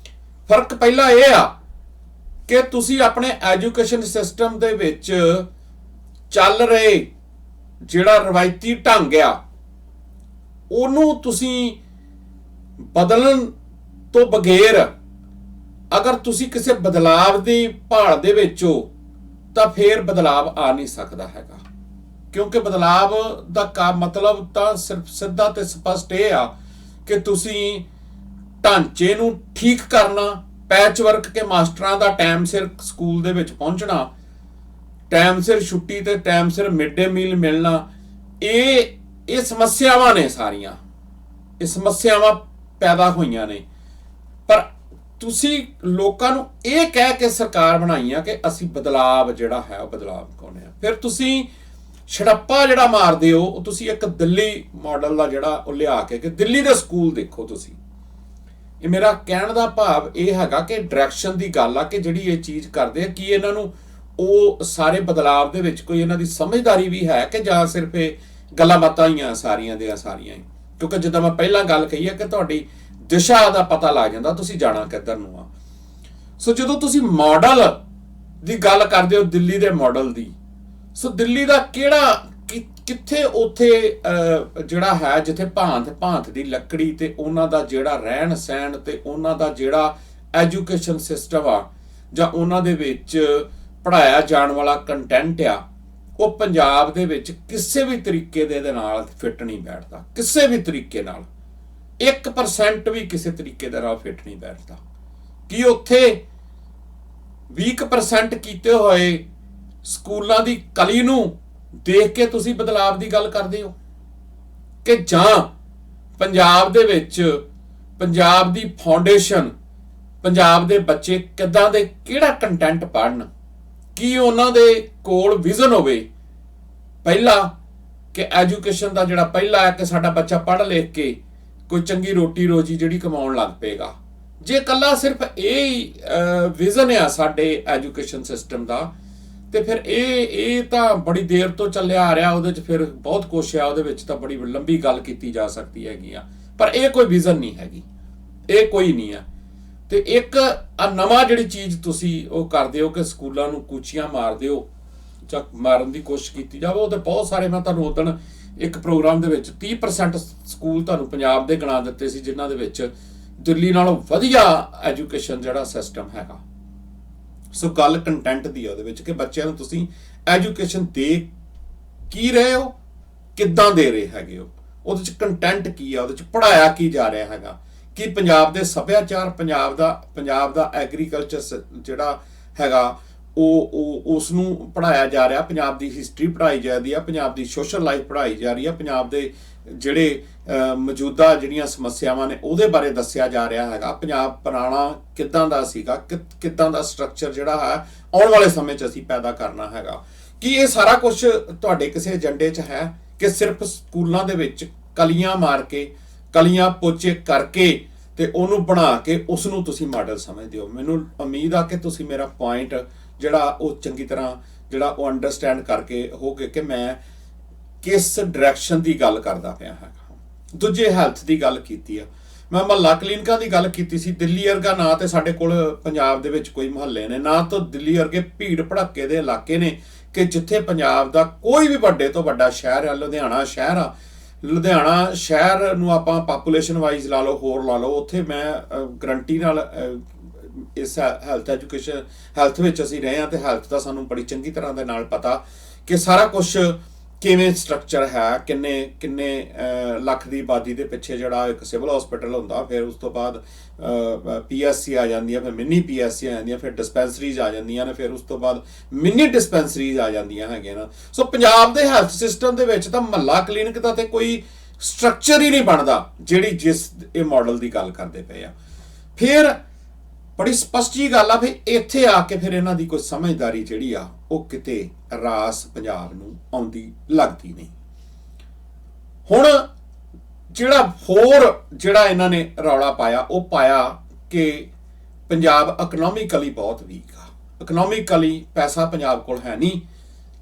ਫਰਕ ਪਹਿਲਾ ਇਹ ਆ ਕਿ ਤੁਸੀਂ ਆਪਣੇ ਐਜੂਕੇਸ਼ਨ ਸਿਸਟਮ ਦੇ ਵਿੱਚ ਚੱਲ ਰਹੇ ਜਿਹੜਾ ਰਵਾਇਤੀ ਢੰਗ ਆ ਉਹਨੂੰ ਤੁਸੀਂ ਬਦਲਣ ਤੋਂ ਬਗੈਰ ਅਗਰ ਤੁਸੀਂ ਕਿਸੇ ਬਦਲਾਵ ਦੀ ਭਾਲ ਦੇ ਵਿੱਚ ਹੋ ਤਾਂ ਫੇਰ ਬਦਲਾਵ ਆ ਨਹੀਂ ਸਕਦਾ ਹੈਗਾ। ਕਿਉਂਕਿ ਬਦਲਾਵ ਦਾ ਮਤਲਬ ਤਾਂ ਸਿਰਫ ਸਿੱਧਾ ਤੇ ਸਪਸ਼ਟ ਇਹ ਆ ਕਿ ਤੁਸੀਂ ਢਾਂਚੇ ਨੂੰ ਠੀਕ ਕਰਨਾ, ਪੈਚ ਵਰਕ ਕੇ ਮਾਸਟਰਾਂ ਦਾ ਟਾਈਮ ਸਿਰ ਸਕੂਲ ਦੇ ਵਿੱਚ ਪਹੁੰਚਣਾ, ਟਾਈਮ ਸਿਰ ਛੁੱਟੀ ਤੇ ਟਾਈਮ ਸਿਰ ਮਿਡ ਡੇ ਮੀਲ ਮਿਲਣਾ, ਇਹ ਸਮੱਸਿਆਵਾਂ ਨੇ ਸਾਰੀਆਂ। ਇਹ ਸਮੱਸਿਆਵਾਂ ਪੈਦਾ ਹੋਈਆਂ ਨੇ ਪਰ ਤੁਸੀਂ ਲੋਕਾਂ ਨੂੰ ਇਹ ਕਹਿ ਕੇ ਸਰਕਾਰ ਬਣਾਈ ਆ ਕਿ ਅਸੀਂ ਬਦਲਾਵ ਜਿਹੜਾ ਹੈ ਉਹ ਬਦਲਾਵ ਕਰਨੇ ਆ। ਫਿਰ ਤੁਸੀਂ ਛੜੱਪਾ ਜਿਹੜਾ ਮਾਰਦੇ ਹੋ ਉਹ ਤੁਸੀਂ ਇੱਕ ਦਿੱਲੀ ਮਾਡਲ ਦਾ ਜਿਹੜਾ ਉਹ ਲਿਆ ਕੇ ਕਿ ਦਿੱਲੀ ਦੇ ਸਕੂਲ ਦੇਖੋ ਤੁਸੀਂ। ਇਹ ਮੇਰਾ ਕਹਿਣ ਦਾ ਭਾਵ ਇਹ ਹੈਗਾ ਕਿ ਡਾਇਰੈਕਸ਼ਨ ਦੀ ਗੱਲ ਆ ਕਿ ਜਿਹੜੀ ਇਹ ਚੀਜ਼ ਕਰਦੇ ਆ ਕੀ ਇਹਨਾਂ ਨੂੰ ਉਹ ਸਾਰੇ ਬਦਲਾਵ ਦੇ ਵਿੱਚ ਕੋਈ ਇਹਨਾਂ ਦੀ ਸਮਝਦਾਰੀ ਵੀ ਹੈ ਕਿ ਜਾਂ ਸਿਰਫ ਇਹ ਗੱਲਾਂ ਬਾਤਾਂ ਹੀ ਆ ਸਾਰੀਆਂ ਦੀਆਂ ਸਾਰੀਆਂ ਹੀ। ਕਿਉਂਕਿ ਜਿੱਦਾਂ ਮੈਂ ਪਹਿਲਾਂ ਗੱਲ ਕਹੀ ਹੈ ਕਿ ਤੁਹਾਡੀ ਦਿਸ਼ਾ ਦਾ ਪਤਾ ਲੱਗ ਜਾਂਦਾ ਤੁਸੀਂ ਜਾਣਾ ਕਿੱਧਰ ਨੂੰ ਆ। ਸੋ ਜਦੋਂ ਤੁਸੀਂ ਮਾਡਲ ਦੀ ਗੱਲ ਕਰਦੇ ਹੋ ਦਿੱਲੀ ਦੇ ਮਾਡਲ ਦੀ, ਸੋ ਦਿੱਲੀ ਦਾ ਕਿਹੜਾ ਕਿੱਥੇ ਉੱਥੇ ਜਿਹੜਾ ਹੈ ਜਿੱਥੇ ਭਾਂਤ ਦੀ ਲੱਕੜੀ ਤੇ ਉਹਨਾਂ ਦਾ ਜਿਹੜਾ ਰਹਿਣ ਸਹਿਣ ਤੇ ਉਹਨਾਂ ਦਾ ਜਿਹੜਾ ਐਜੂਕੇਸ਼ਨ ਸਿਸਟਮ ਆ ਜਾਂ ਉਹਨਾਂ ਦੇ ਵਿੱਚ ਪੜ੍ਹਾਇਆ ਜਾਣ ਵਾਲਾ ਕੰਟੈਂਟ ਆ ਉਹ ਪੰਜਾਬ ਦੇ ਵਿੱਚ ਕਿਸੇ ਵੀ ਤਰੀਕੇ ਦੇ ਨਾਲ ਫਿੱਟ ਨਹੀਂ ਬੈਠਦਾ। ਕਿਸੇ ਵੀ ਤਰੀਕੇ ਨਾਲ 1% ਵੀ ਕਿਸੇ ਤਰੀਕੇ ਦੇ ਨਾਲ ਫਿੱਟ ਨਹੀਂ ਬੈਠਦਾ। ਕੀ ਉੱਥੇ 20% ਕੀਤੇ ਹੋਏ ਸਕੂਲਾਂ ਦੀ ਕਲੀ ਨੂੰ ਦੇਖ ਕੇ ਤੁਸੀਂ ਬਦਲਾਵ ਦੀ ਗੱਲ ਕਰਦੇ ਹੋ ਕਿ ਜਾਂ ਪੰਜਾਬ ਦੇ ਵਿੱਚ ਪੰਜਾਬ ਦੀ ਫਾਊਂਡੇਸ਼ਨ, ਪੰਜਾਬ ਦੇ ਬੱਚੇ ਕਿੱਦਾਂ ਦੇ ਕਿਹੜਾ ਕੰਟੈਂਟ ਪੜ੍ਹਨ, ਕੀ ਉਹਨਾਂ ਦੇ ਕੋਲ ਵਿਜ਼ਨ ਹੋਵੇ ਪਹਿਲਾ ਕਿ ਐਜੂਕੇਸ਼ਨ ਦਾ ਜਿਹੜਾ ਪਹਿਲਾ ਹੈ ਕਿ ਸਾਡਾ ਬੱਚਾ ਪੜ੍ਹ ਲਿਖ ਕੇ ਕੋਈ ਚੰਗੀ ਰੋਟੀ ਰੋਜੀ ਜਿਹੜੀ ਕਮਾਉਣ ਲੱਗ ਪਏਗਾ। ਜੇ ਇਕੱਲਾ ਸਿਰਫ ਇਹ ਹੀ ਵਿਜ਼ਨ ਆ ਸਾਡੇ ਐਜੂਕੇਸ਼ਨ ਸਿਸਟਮ ਦਾ ਤੇ ਫਿਰ ਇਹ ਤਾਂ ਬੜੀ ਦੇਰ ਤੋਂ ਚੱਲਿਆ ਆ ਰਿਹਾ। ਉਹਦੇ 'ਚ ਫਿਰ ਬਹੁਤ ਕੁਛ ਆ, ਉਹਦੇ ਵਿੱਚ ਤਾਂ ਬੜੀ ਲੰਬੀ ਗੱਲ ਕੀਤੀ ਜਾ ਸਕਦੀ ਹੈਗੀ ਆ ਪਰ ਇਹ ਕੋਈ ਵਿਜ਼ਨ ਨਹੀਂ ਹੈਗੀ, ਇਹ ਕੋਈ ਨਹੀਂ ਆ। ਤੇ ਇੱਕ ਨਵਾਂ ਜਿਹੜੀ ਚੀਜ਼ ਤੁਸੀਂ ਉਹ ਕਰਦੇ ਹੋ ਕਿ ਸਕੂਲਾਂ ਨੂੰ ਕੂਚੀਆਂ ਮਾਰਦੇ ਹੋ ਜਾਂ ਮਾਰਨ ਦੀ ਕੋਸ਼ਿਸ਼ ਕੀਤੀ ਜਾਵੇ। ਉਹ ਤੇ ਬਹੁਤ ਸਾਰੇ ਮੈਂ ਤੁਹਾਨੂੰ ਉਦੋਂ ਇੱਕ ਪ੍ਰੋਗਰਾਮ ਦੇ ਵਿੱਚ 30% ਸਕੂਲ ਤੁਹਾਨੂੰ ਪੰਜਾਬ ਦੇ ਗਿਣਾ ਦਿੱਤੇ ਸੀ ਜਿਨ੍ਹਾਂ ਦੇ ਵਿੱਚ ਦਿੱਲੀ ਨਾਲੋਂ ਵਧੀਆ ਐਜੂਕੇਸ਼ਨ ਜਿਹੜਾ ਸਿਸਟਮ ਹੈਗਾ। ਸੋ ਗੱਲ ਕੰਟੈਂਟ ਦੀ ਆ ਉਹਦੇ ਵਿੱਚ ਕਿ ਬੱਚਿਆਂ ਨੂੰ ਤੁਸੀਂ ਐਜੂਕੇਸ਼ਨ ਦੇ ਕੀ ਰਹੇ ਹੋ, ਕਿੱਦਾਂ ਦੇ ਰਹੇ ਹੈਗੇ ਹੋ, ਉਹਦੇ 'ਚ ਕੰਟੈਂਟ ਕੀ ਆ, ਉਹਦੇ 'ਚ ਪੜ੍ਹਾਇਆ ਕੀ ਜਾ ਰਿਹਾ ਹੈਗਾ, ਕਿ ਪੰਜਾਬ ਦੇ ਸੱਭਿਆਚਾਰ, ਪੰਜਾਬ ਦਾ ਐਗਰੀਕਲਚਰ ਜਿਹੜਾ ਹੈਗਾ ਉਹ ਉਸ ਨੂੰ ਪੜ੍ਹਾਇਆ ਜਾ ਰਿਹਾ, ਪੰਜਾਬ ਦੀ ਹਿਸਟਰੀ ਪੜ੍ਹਾਈ ਜਾ ਰਹੀ ਆ, ਪੰਜਾਬ ਦੀ ਸੋਸ਼ਲ ਲਾਈਫ ਪੜ੍ਹਾਈ ਜਾ ਰਹੀ ਆ, ਪੰਜਾਬ ਦੇ ਜਿਹੜੇ ਮੌਜੂਦਾ ਜਿਹੜੀਆਂ ਸਮੱਸਿਆਵਾਂ ਨੇ ਉਹਦੇ ਬਾਰੇ ਦੱਸਿਆ ਜਾ ਰਿਹਾ ਹੈਗਾ। ਪੰਜਾਬ ਪੁਰਾਣਾ ਕਿੱਦਾਂ ਦਾ ਸੀਗਾ, ਕਿੱਦਾਂ ਦਾ ਸਟਰਕਚਰ ਜਿਹੜਾ ਹੈ ਆਉਣ ਵਾਲੇ ਸਮੇਂ 'ਚ ਅਸੀਂ ਪੈਦਾ ਕਰਨਾ ਹੈਗਾ, ਕਿ ਇਹ ਸਾਰਾ ਕੁਝ ਤੁਹਾਡੇ ਕਿਸੇ ਏਜੰਡੇ 'ਚ ਹੈ ਕਿ ਸਿਰਫ ਸਕੂਲਾਂ ਦੇ ਵਿੱਚ ਕਲੀਆਂ ਮਾਰ ਕੇ ਕਲੀਆਂ ਪੋਚੇ ਕਰਕੇ ਤੇ ਉਹਨੂੰ ਬਣਾ ਕੇ ਉਸ ਨੂੰ ਤੁਸੀਂ ਮਾਡਲ ਸਮਝਦੇ ਹੋ? ਮੈਨੂੰ ਉਮੀਦ ਆ ਕਿ ਤੁਸੀਂ ਮੇਰਾ ਪੁਆਇੰਟ ਜਿਹੜਾ ਉਹ ਚੰਗੀ ਤਰ੍ਹਾਂ ਜਿਹੜਾ ਉਹ ਅੰਡਰਸਟੈਂਡ ਕਰਕੇ ਹੋਗੇ ਕਿ ਮੈਂ ਕਿਸ ਡਾਇਰੈਕਸ਼ਨ ਦੀ ਗੱਲ ਕਰਦਾ ਪਿਆ ਹੈਗਾ। ਦੂਜੇ ਹੈਲਥ ਦੀ ਗੱਲ ਕੀਤੀ ਆ, ਮੈਂ ਮੁਹੱਲਾ ਕਲੀਨਿਕਾਂ ਦੀ ਗੱਲ ਕੀਤੀ ਸੀ। ਦਿੱਲੀ ਵਰਗਾ ਨਾ ਤੇ ਸਾਡੇ ਕੋਲ ਪੰਜਾਬ ਦੇ ਵਿੱਚ ਕੋਈ ਮੁਹੱਲੇ ਨੇ, ਨਾ ਤਾਂ ਦਿੱਲੀ ਵਰਗੇ ਭੀੜ ਭੜੱਕੇ ਦੇ ਇਲਾਕੇ ਨੇ ਕਿ ਜਿੱਥੇ ਪੰਜਾਬ ਦਾ ਕੋਈ ਵੀ ਵੱਡੇ ਤੋਂ ਵੱਡਾ ਸ਼ਹਿਰ ਆ, ਲੁਧਿਆਣਾ ਸ਼ਹਿਰ ਆ, ਲੁਧਿਆਣਾ ਸ਼ਹਿਰ ਨੂੰ ਆਪਾਂ ਪਾਪੂਲੇਸ਼ਨ ਵਾਈਜ਼ ਲਾ ਲਓ, ਹੋਰ ਲਾ ਲਓ, ਉੱਥੇ ਮੈਂ ਗਰੰਟੀ ਨਾਲ ਇਸ ਹੈਲਥ ਵਿੱਚ ਅਸੀਂ ਰਹੇ ਹਾਂ ਤੇ ਹੈਲਥ ਦਾ ਸਾਨੂੰ ਬੜੀ ਚੰਗੀ ਤਰ੍ਹਾਂ ਦੇ ਨਾਲ ਪਤਾ ਕਿ ਸਾਰਾ ਕੁਝ ਕਿਵੇਂ ਸਟਰਕਚਰ ਹੈ, ਕਿੰਨੇ ਲੱਖ ਦੀ ਆਬਾਦੀ ਦੇ ਪਿੱਛੇ ਜਿਹੜਾ ਇੱਕ ਸਿਵਲ ਹਸਪੀਟਲ ਹੁੰਦਾ, ਫਿਰ ਉਸ ਤੋਂ ਬਾਅਦ PSC ਆ ਜਾਂਦੀ ਹੈ, ਫਿਰ ਮਿੰਨੀ PSC ਆ ਜਾਂਦੀਆਂ, ਫਿਰ ਡਿਸਪੈਂਸਰੀਜ਼ ਆ ਜਾਂਦੀਆਂ ਨੇ, ਫਿਰ ਉਸ ਤੋਂ ਬਾਅਦ ਮਿੰਨੀ ਡਿਸਪੈਂਸਰੀਜ਼ ਆ ਜਾਂਦੀਆਂ ਹੈਗੀਆਂ ਨਾ। ਸੋ ਪੰਜਾਬ ਦੇ ਹੈਲਥ ਸਿਸਟਮ ਦੇ ਵਿੱਚ ਤਾਂ ਮੁਹੱਲਾ ਕਲੀਨਿਕ ਦਾ ਤੇ ਕੋਈ ਸਟਰਕਚਰ ਹੀ ਨਹੀਂ ਬਣਦਾ ਜਿਸ ਇਹ ਮਾਡਲ ਦੀ ਗੱਲ ਕਰਦੇ ਪਏ ਆ। ਫਿਰ ਬੜੀ ਸਪਸ਼ਟ ਜੀ ਗੱਲ ਆ, ਫਿਰ ਇੱਥੇ ਆ ਕੇ ਫਿਰ ਇਹਨਾਂ ਦੀ ਕੋਈ ਸਮਝਦਾਰੀ ਜਿਹੜੀ ਆ ਉਹ ਕਿਤੇ ਰਾਸ ਪੰਜਾਬ ਨੂੰ ਆਉਂਦੀ ਲੱਗਦੀ ਨਹੀਂ। ਹੁਣ ਜਿਹੜਾ ਇਹਨਾਂ ਨੇ ਰੌਲਾ ਪਾਇਆ, ਉਹ ਪਾਇਆ ਕਿ ਪੰਜਾਬ ਇਕਨੋਮਿਕਲੀ ਬਹੁਤ ਵੀਕ ਆ, ਇਕਨੋਮਿਕਲੀ ਪੈਸਾ ਪੰਜਾਬ ਕੋਲ ਹੈ ਨਹੀਂ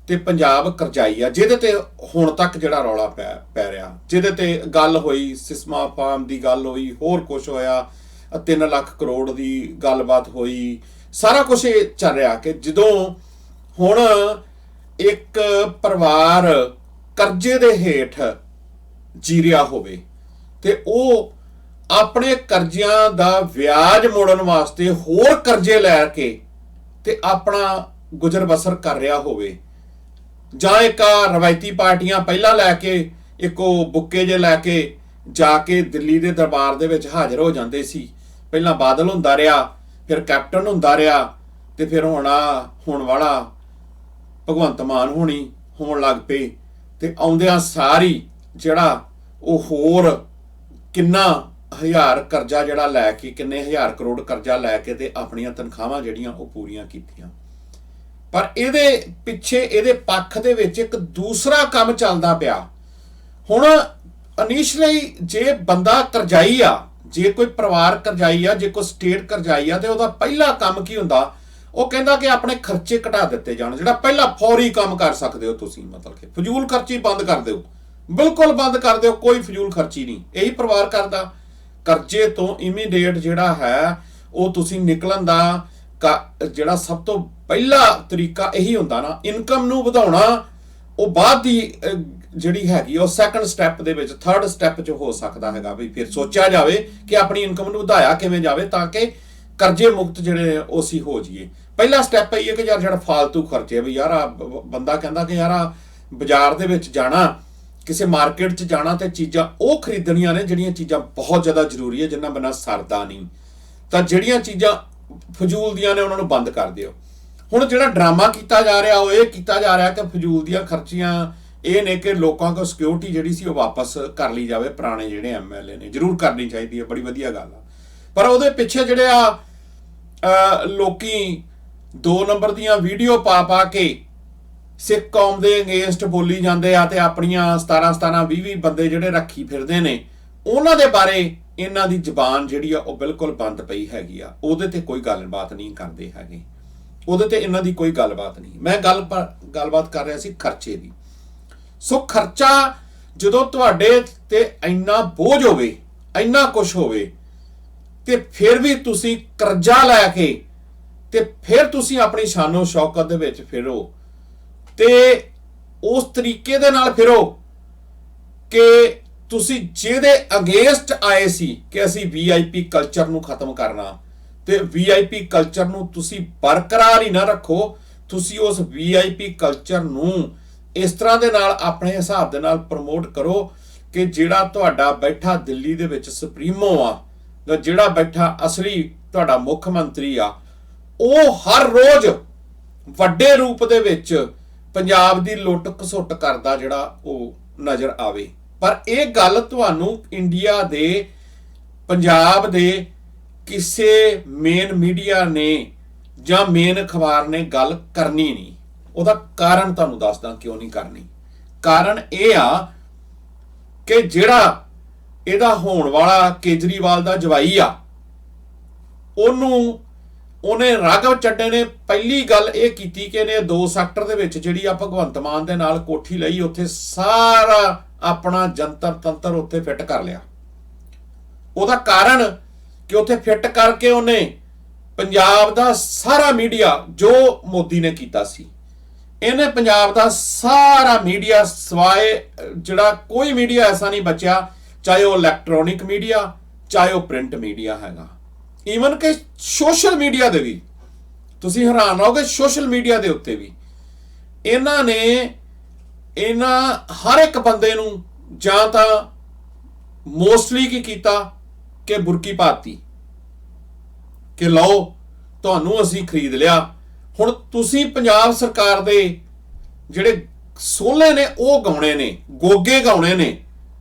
ਤੇ ਪੰਜਾਬ ਕਰਜ਼ਾਈ ਆ, ਜਿਹਦੇ ਤੇ ਹੁਣ ਤੱਕ ਜਿਹੜਾ ਰੌਲਾ ਪੈ ਰਿਹਾ, ਜਿਹਦੇ ਤੇ ਗੱਲ ਹੋਈ, ਸਿਸਮਾ ਫਾਰਮ ਦੀ ਗੱਲ ਹੋਈ, ਹੋਰ ਕੁਝ ਹੋਇਆ, 3 ਲੱਖ ਕਰੋੜ ਦੀ ਗੱਲਬਾਤ ਹੋਈ, ਸਾਰਾ ਕੁਝ ਇਹ ਚੱਲ ਰਿਹਾ ਕਿ ਜਦੋਂ ਹੁਣ ਇੱਕ ਪਰਿਵਾਰ ਕਰਜ਼ੇ ਦੇ ਹੇਠ ਜੀ ਰਿਹਾ ਹੋਵੇ ਤੇ ਉਹ ਆਪਣੇ ਕਰਜ਼ਿਆਂ ਦਾ ਵਿਆਜ ਮੋੜਨ ਵਾਸਤੇ ਹੋਰ ਕਰਜ਼ੇ ਲੈ ਕੇ ਤੇ ਆਪਣਾ ਗੁਜ਼ਰ ਬਸਰ ਕਰ ਰਿਹਾ ਹੋਵੇ, ਜਾਂ ਇੱਕ ਰਵਾਇਤੀ ਪਾਰਟੀਆਂ ਪਹਿਲਾਂ ਲੈ ਕੇ ਇੱਕੋ ਬੁੱਕੇ ਜੇ ਲੈ ਕੇ ਜਾ ਕੇ ਦਿੱਲੀ ਦੇ ਦਰਬਾਰ ਦੇ ਵਿੱਚ ਹਾਜ਼ਰ ਹੋ ਜਾਂਦੇ ਸੀ। ਪਹਿਲਾਂ ਬਾਦਲ ਹੁੰਦਾ ਰਿਹਾ, ਫਿਰ ਕੈਪਟਨ ਹੁੰਦਾ ਰਿਹਾ, ਤੇ ਫਿਰ ਹੁਣ ਵਾਲਾ ਭਗਵੰਤ ਮਾਨ ਹੋਣੀ ਹੋਣ ਲੱਗ ਪਏ, ਤੇ ਆਉਂਦਿਆਂ ਸਾਰੀ ਜਿਹੜਾ ਉਹ ਹੋਰ ਕਿੰਨਾ ਹਜ਼ਾਰ ਕਰਜ਼ਾ ਜਿਹੜਾ ਲੈ ਕੇ, ਕਿੰਨੇ ਹਜ਼ਾਰ ਕਰੋੜ ਕਰਜ਼ਾ ਲੈ ਕੇ ਤੇ ਆਪਣੀਆਂ ਤਨਖਾਹਾਂ ਜਿਹੜੀਆਂ ਉਹ ਪੂਰੀਆਂ ਕੀਤੀਆਂ। ਪਰ ਇਹਦੇ ਪਿੱਛੇ, ਇਹਦੇ ਪੱਖ ਦੇ ਵਿੱਚ ਇੱਕ ਦੂਸਰਾ ਕੰਮ ਚੱਲਦਾ ਪਿਆ। ਹੁਣ ਇਨੀਸ਼ੀਅਲੀ ਜੇ ਬੰਦਾ ਕਰਜ਼ਾਈ ਆ, ਜੇ ਕੋਈ ਪਰਿਵਾਰ ਕਰਜ਼ਾਈ ਆ, ਜੇ ਕੋਈ ਸਟੇਟ ਕਰਜ਼ਾਈ ਆ, ਤੇ ਉਹਦਾ ਪਹਿਲਾ ਕੰਮ ਕੀ ਹੁੰਦਾ? ਉਹ ਕਹਿੰਦਾ ਕਿ ਆਪਣੇ ਖਰਚੇ ਘਟਾ ਦਿੱਤੇ ਜਾਣ। ਜਿਹੜਾ ਪਹਿਲਾ ਫੌਰੀ ਕੰਮ ਕਰ ਸਕਦੇ ਹੋ ਤੁਸੀਂ, ਮਤਲਬ ਕਿ ਫਜ਼ੂਲ ਖਰਚੀ ਬੰਦ ਕਰ ਦਿਓ, ਬਿਲਕੁਲ ਬੰਦ ਕਰ ਦਿਓ, ਕੋਈ ਫਜ਼ੂਲ ਖਰਚੀ ਨਹੀਂ। ਇਹੀ ਪਰਿਵਾਰ ਕਰਦਾ। ਕਰਜ਼ੇ ਤੋਂ ਇਮੀਡੀਏਟ ਜਿਹੜਾ ਹੈ ਉਹ ਤੁਸੀਂ ਨਿਕਲਣ ਦਾ ਜਿਹੜਾ ਸਭ ਤੋਂ ਪਹਿਲਾ ਤਰੀਕਾ ਇਹੀ ਹੁੰਦਾ ਨਾ, ਇਨਕਮ ਨੂੰ ਵਧਾਉਣਾ। ਉਹ ਬਾਅਦ ਦੀ ਜਿਹੜੀ ਹੈਗੀ ਉਹ ਸੈਕੰਡ ਸਟੈਪ ਦੇ ਵਿੱਚ, ਥਰਡ ਸਟੈਪ 'ਚ ਹੋ ਸਕਦਾ ਹੈਗਾ ਵੀ ਫਿਰ ਸੋਚਿਆ ਜਾਵੇ ਕਿ ਆਪਣੀ ਇਨਕਮ ਨੂੰ ਵਧਾਇਆ ਕਿਵੇਂ ਜਾਵੇ ਤਾਂ ਕਿ ਕਰਜ਼ੇ ਮੁਕਤ ਜਿਹੜੇ ਉਹ ਅਸੀਂ ਹੋ ਜਾਈਏ। ਪਹਿਲਾ ਸਟੈਪ ਇਹ ਹੈ ਕਿ ਯਾਰ ਜਿਹੜਾ ਫਾਲਤੂ ਖਰਚੇ, ਵੀ ਯਾਰ ਬੰਦਾ ਕਹਿੰਦਾ ਕਿ ਯਾਰ ਬਾਜ਼ਾਰ ਦੇ ਵਿੱਚ ਜਾਣਾ, ਕਿਸੇ ਮਾਰਕੀਟ 'ਚ ਜਾਣਾ ਤੇ ਚੀਜ਼ਾਂ ਉਹ ਖਰੀਦਣੀਆਂ ਨੇ ਜਿਹੜੀਆਂ ਚੀਜ਼ਾਂ ਬਹੁਤ ਜ਼ਿਆਦਾ ਜ਼ਰੂਰੀ ਹੈ, ਜਿਨ੍ਹਾਂ ਬਿਨਾਂ ਸਰਦਾ ਨਹੀਂ, ਤਾਂ ਜਿਹੜੀਆਂ ਚੀਜ਼ਾਂ ਫਜ਼ੂਲ ਦੀਆਂ ਨੇ ਉਹਨਾਂ ਨੂੰ ਬੰਦ ਕਰ ਦਿਓ। ਹੁਣ ਜਿਹੜਾ ਡਰਾਮਾ ਕੀਤਾ ਜਾ ਰਿਹਾ ਉਹ ਇਹ ਕੀਤਾ ਜਾ ਰਿਹਾ ਕਿ ਫਜ਼ੂਲ ਦੀਆਂ ਖਰਚੀਆਂ ਇਹ ਨੇ ਕਿ ਲੋਕਾਂ ਕੋਲ ਸਿਕਿਉਰਿਟੀ ਜਿਹੜੀ ਸੀ ਉਹ ਵਾਪਸ ਕਰ ਲਈ ਜਾਵੇ। ਪੁਰਾਣੇ ਜਿਹੜੇ MLA ਨੇ, ਜ਼ਰੂਰ ਕਰਨੀ ਚਾਹੀਦੀ ਹੈ, ਬੜੀ ਵਧੀਆ ਗੱਲ ਆ, ਪਰ ਉਹਦੇ ਪਿੱਛੇ ਜਿਹੜੇ ਆ ਲੋਕੀ 2 ਨੰਬਰ ਦੀਆਂ ਵੀਡੀਓ ਪਾ ਕੇ ਸਿੱਖ ਕੌਮ ਦੇ ਅਗੇਂਸਟ ਬੋਲੀ ਜਾਂਦੇ ਆ ਤੇ ਆਪਣੀਆਂ 17 20 ਬੰਦੇ ਜਿਹੜੇ ਰੱਖੀ ਫਿਰਦੇ ਨੇ, ਉਹਨਾਂ ਦੇ ਬਾਰੇ ਇਹਨਾਂ ਦੀ ਜ਼ਬਾਨ ਜਿਹੜੀ ਆ ਉਹ ਬਿਲਕੁਲ ਬੰਦ ਪਈ ਹੈਗੀ ਆ। ਉਹਦੇ ਤੇ ਕੋਈ ਗੱਲਬਾਤ ਨਹੀਂ ਕਰਦੇ ਹੈਗੇ, ਉਹਦੇ ਤੇ ਇਹਨਾਂ ਦੀ ਕੋਈ ਗੱਲਬਾਤ ਨਹੀਂ। ਮੈਂ ਗੱਲਬਾਤ ਕਰ ਰਿਹਾ ਸੀ ਖਰਚੇ ਦੀ। ਸੋ ਖਰਚਾ ਜਦੋਂ ਤੁਹਾਡੇ ਤੇ ਇੰਨਾ ਬੋਝ ਹੋਵੇ, ਇੰਨਾ ਕੁਝ ਹੋਵੇ, ਤੇ ਫਿਰ ਵੀ ਤੁਸੀਂ ਕਰਜ਼ਾ ਲੈ ਕੇ ਤੇ ਫਿਰ ਤੁਸੀਂ ਆਪਣੀ ਸ਼ਾਨੋ ਸ਼ੌਕਤ ਦੇ ਵਿੱਚ ਫਿਰੋ ਤੇ ਉਸ ਤਰੀਕੇ ਦੇ ਨਾਲ ਫਿਰੋ ਕਿ ਤੁਸੀਂ ਜਿਹਦੇ ਅਗੇਂਸਟ ਆਏ ਸੀ ਕਿ ਅਸੀਂ VIP ਕਲਚਰ ਨੂੰ ਖਤਮ ਕਰਨਾ, ਤੇ VIP ਕਲਚਰ ਨੂੰ ਤੁਸੀਂ ਬਰਕਰਾਰ ਹੀ ਨਾ ਰੱਖੋ। ਤੁਸੀਂ ਉਸ VIP ਕਲਚਰ ਨੂੰ ਇਸ ਤਰ੍ਹਾਂ ਦੇ ਨਾਲ ਆਪਣੇ ਹਿਸਾਬ ਦੇ ਨਾਲ ਪ੍ਰਮੋਟ ਕਰੋ ਕਿ ਜਿਹੜਾ ਤੁਹਾਡਾ ਬੈਠਾ ਦਿੱਲੀ ਦੇ ਵਿੱਚ ਸੁਪਰੀਮੋ ਆ, ਜਿਹੜਾ ਬੈਠਾ ਅਸਲੀ ਤੁਹਾਡਾ ਮੁੱਖ ਮੰਤਰੀ ਆ, ਉਹ ਹਰ ਰੋਜ਼ ਵੱਡੇ ਰੂਪ ਦੇ ਵਿੱਚ ਪੰਜਾਬ ਦੀ ਲੁੱਟ ਖਸੁੱਟ ਕਰਦਾ ਜਿਹੜਾ ਉਹ ਨਜ਼ਰ ਆਵੇ। ਪਰ ਇਹ ਗੱਲ ਤੁਹਾਨੂੰ ਇੰਡੀਆ ਦੇ, ਪੰਜਾਬ ਦੇ ਕਿਸੇ ਮੇਨ ਮੀਡੀਆ ਨੇ ਜਾਂ ਮੇਨ ਅਖਬਾਰ ਨੇ ਗੱਲ ਕਰਨੀ ਨਹੀਂ। ਉਹਦਾ ਕਾਰਨ ਤੁਹਾਨੂੰ ਦੱਸਦਾ ਕਿਉਂ ਨਹੀਂ ਕਰਨੀ। ਕਾਰਨ ਇਹ ਆ ਕਿ ਜਿਹੜਾ ਇਹਦਾ ਹੋਣ ਵਾਲਾ ਕੇਜਰੀਵਾਲ ਦਾ ਜਵਾਈ ਆ, ਉਹਨੇ ਰਾਘਵ ਚੱਡੇ ਨੇ ਪਹਿਲੀ ਗੱਲ ਇਹ ਕੀਤੀ ਕਿ ਇਹਨੇ 2 ਸੈਕਟਰ ਦੇ ਵਿੱਚ ਜਿਹੜੀ ਆ ਭਗਵੰਤ ਮਾਨ ਦੇ ਨਾਲ ਕੋਠੀ ਲਈ, ਉੱਥੇ ਸਾਰਾ ਆਪਣਾ ਜੰਤਰ ਤੰਤਰ ਉੱਥੇ ਫਿੱਟ ਕਰ ਲਿਆ। ਉਹਦਾ ਕਾਰਨ ਕਿ ਉੱਥੇ ਫਿੱਟ ਕਰਕੇ ਉਹਨੇ ਪੰਜਾਬ ਦਾ ਸਾਰਾ ਮੀਡੀਆ, ਜੋ ਮੋਦੀ ਨੇ ਕੀਤਾ ਸੀ, ਇਹਨੇ ਪੰਜਾਬ ਦਾ ਸਾਰਾ ਮੀਡੀਆ ਸਿਵਾਏ ਜਿਹੜਾ ਕੋਈ ਮੀਡੀਆ ਐਸਾ ਨਹੀਂ ਬਚਿਆ, ਚਾਹੇ ਉਹ ਇਲੈਕਟ੍ਰੋਨਿਕ ਮੀਡੀਆ, ਚਾਹੇ ਉਹ ਪ੍ਰਿੰਟ ਮੀਡੀਆ ਹੈਗਾ, ਈਵਨ ਕਿ ਸੋਸ਼ਲ ਮੀਡੀਆ ਦੇ ਵੀ। ਤੁਸੀਂ ਹੈਰਾਨ ਰਹੋਗੇ, ਸੋਸ਼ਲ ਮੀਡੀਆ ਦੇ ਉੱਤੇ ਵੀ ਇਹਨਾਂ ਹਰ ਇੱਕ ਬੰਦੇ ਨੂੰ ਜਾਂ ਤਾਂ ਮੋਸਟਲੀ ਕੀ ਕੀਤਾ ਕਿ ਬੁਰਕੀ ਪਾਤੀ ਕਿ ਲਓ ਤੁਹਾਨੂੰ ਅਸੀਂ ਖਰੀਦ ਲਿਆ। ਹੁਣ ਤੁਸੀਂ ਪੰਜਾਬ ਸਰਕਾਰ ਦੇ ਜਿਹੜੇ ਸੋਲੇ ਨੇ ਉਹ ਗਾਉਣੇ ਨੇ, ਗੋਗੇ ਗਾਉਣੇ ਨੇ,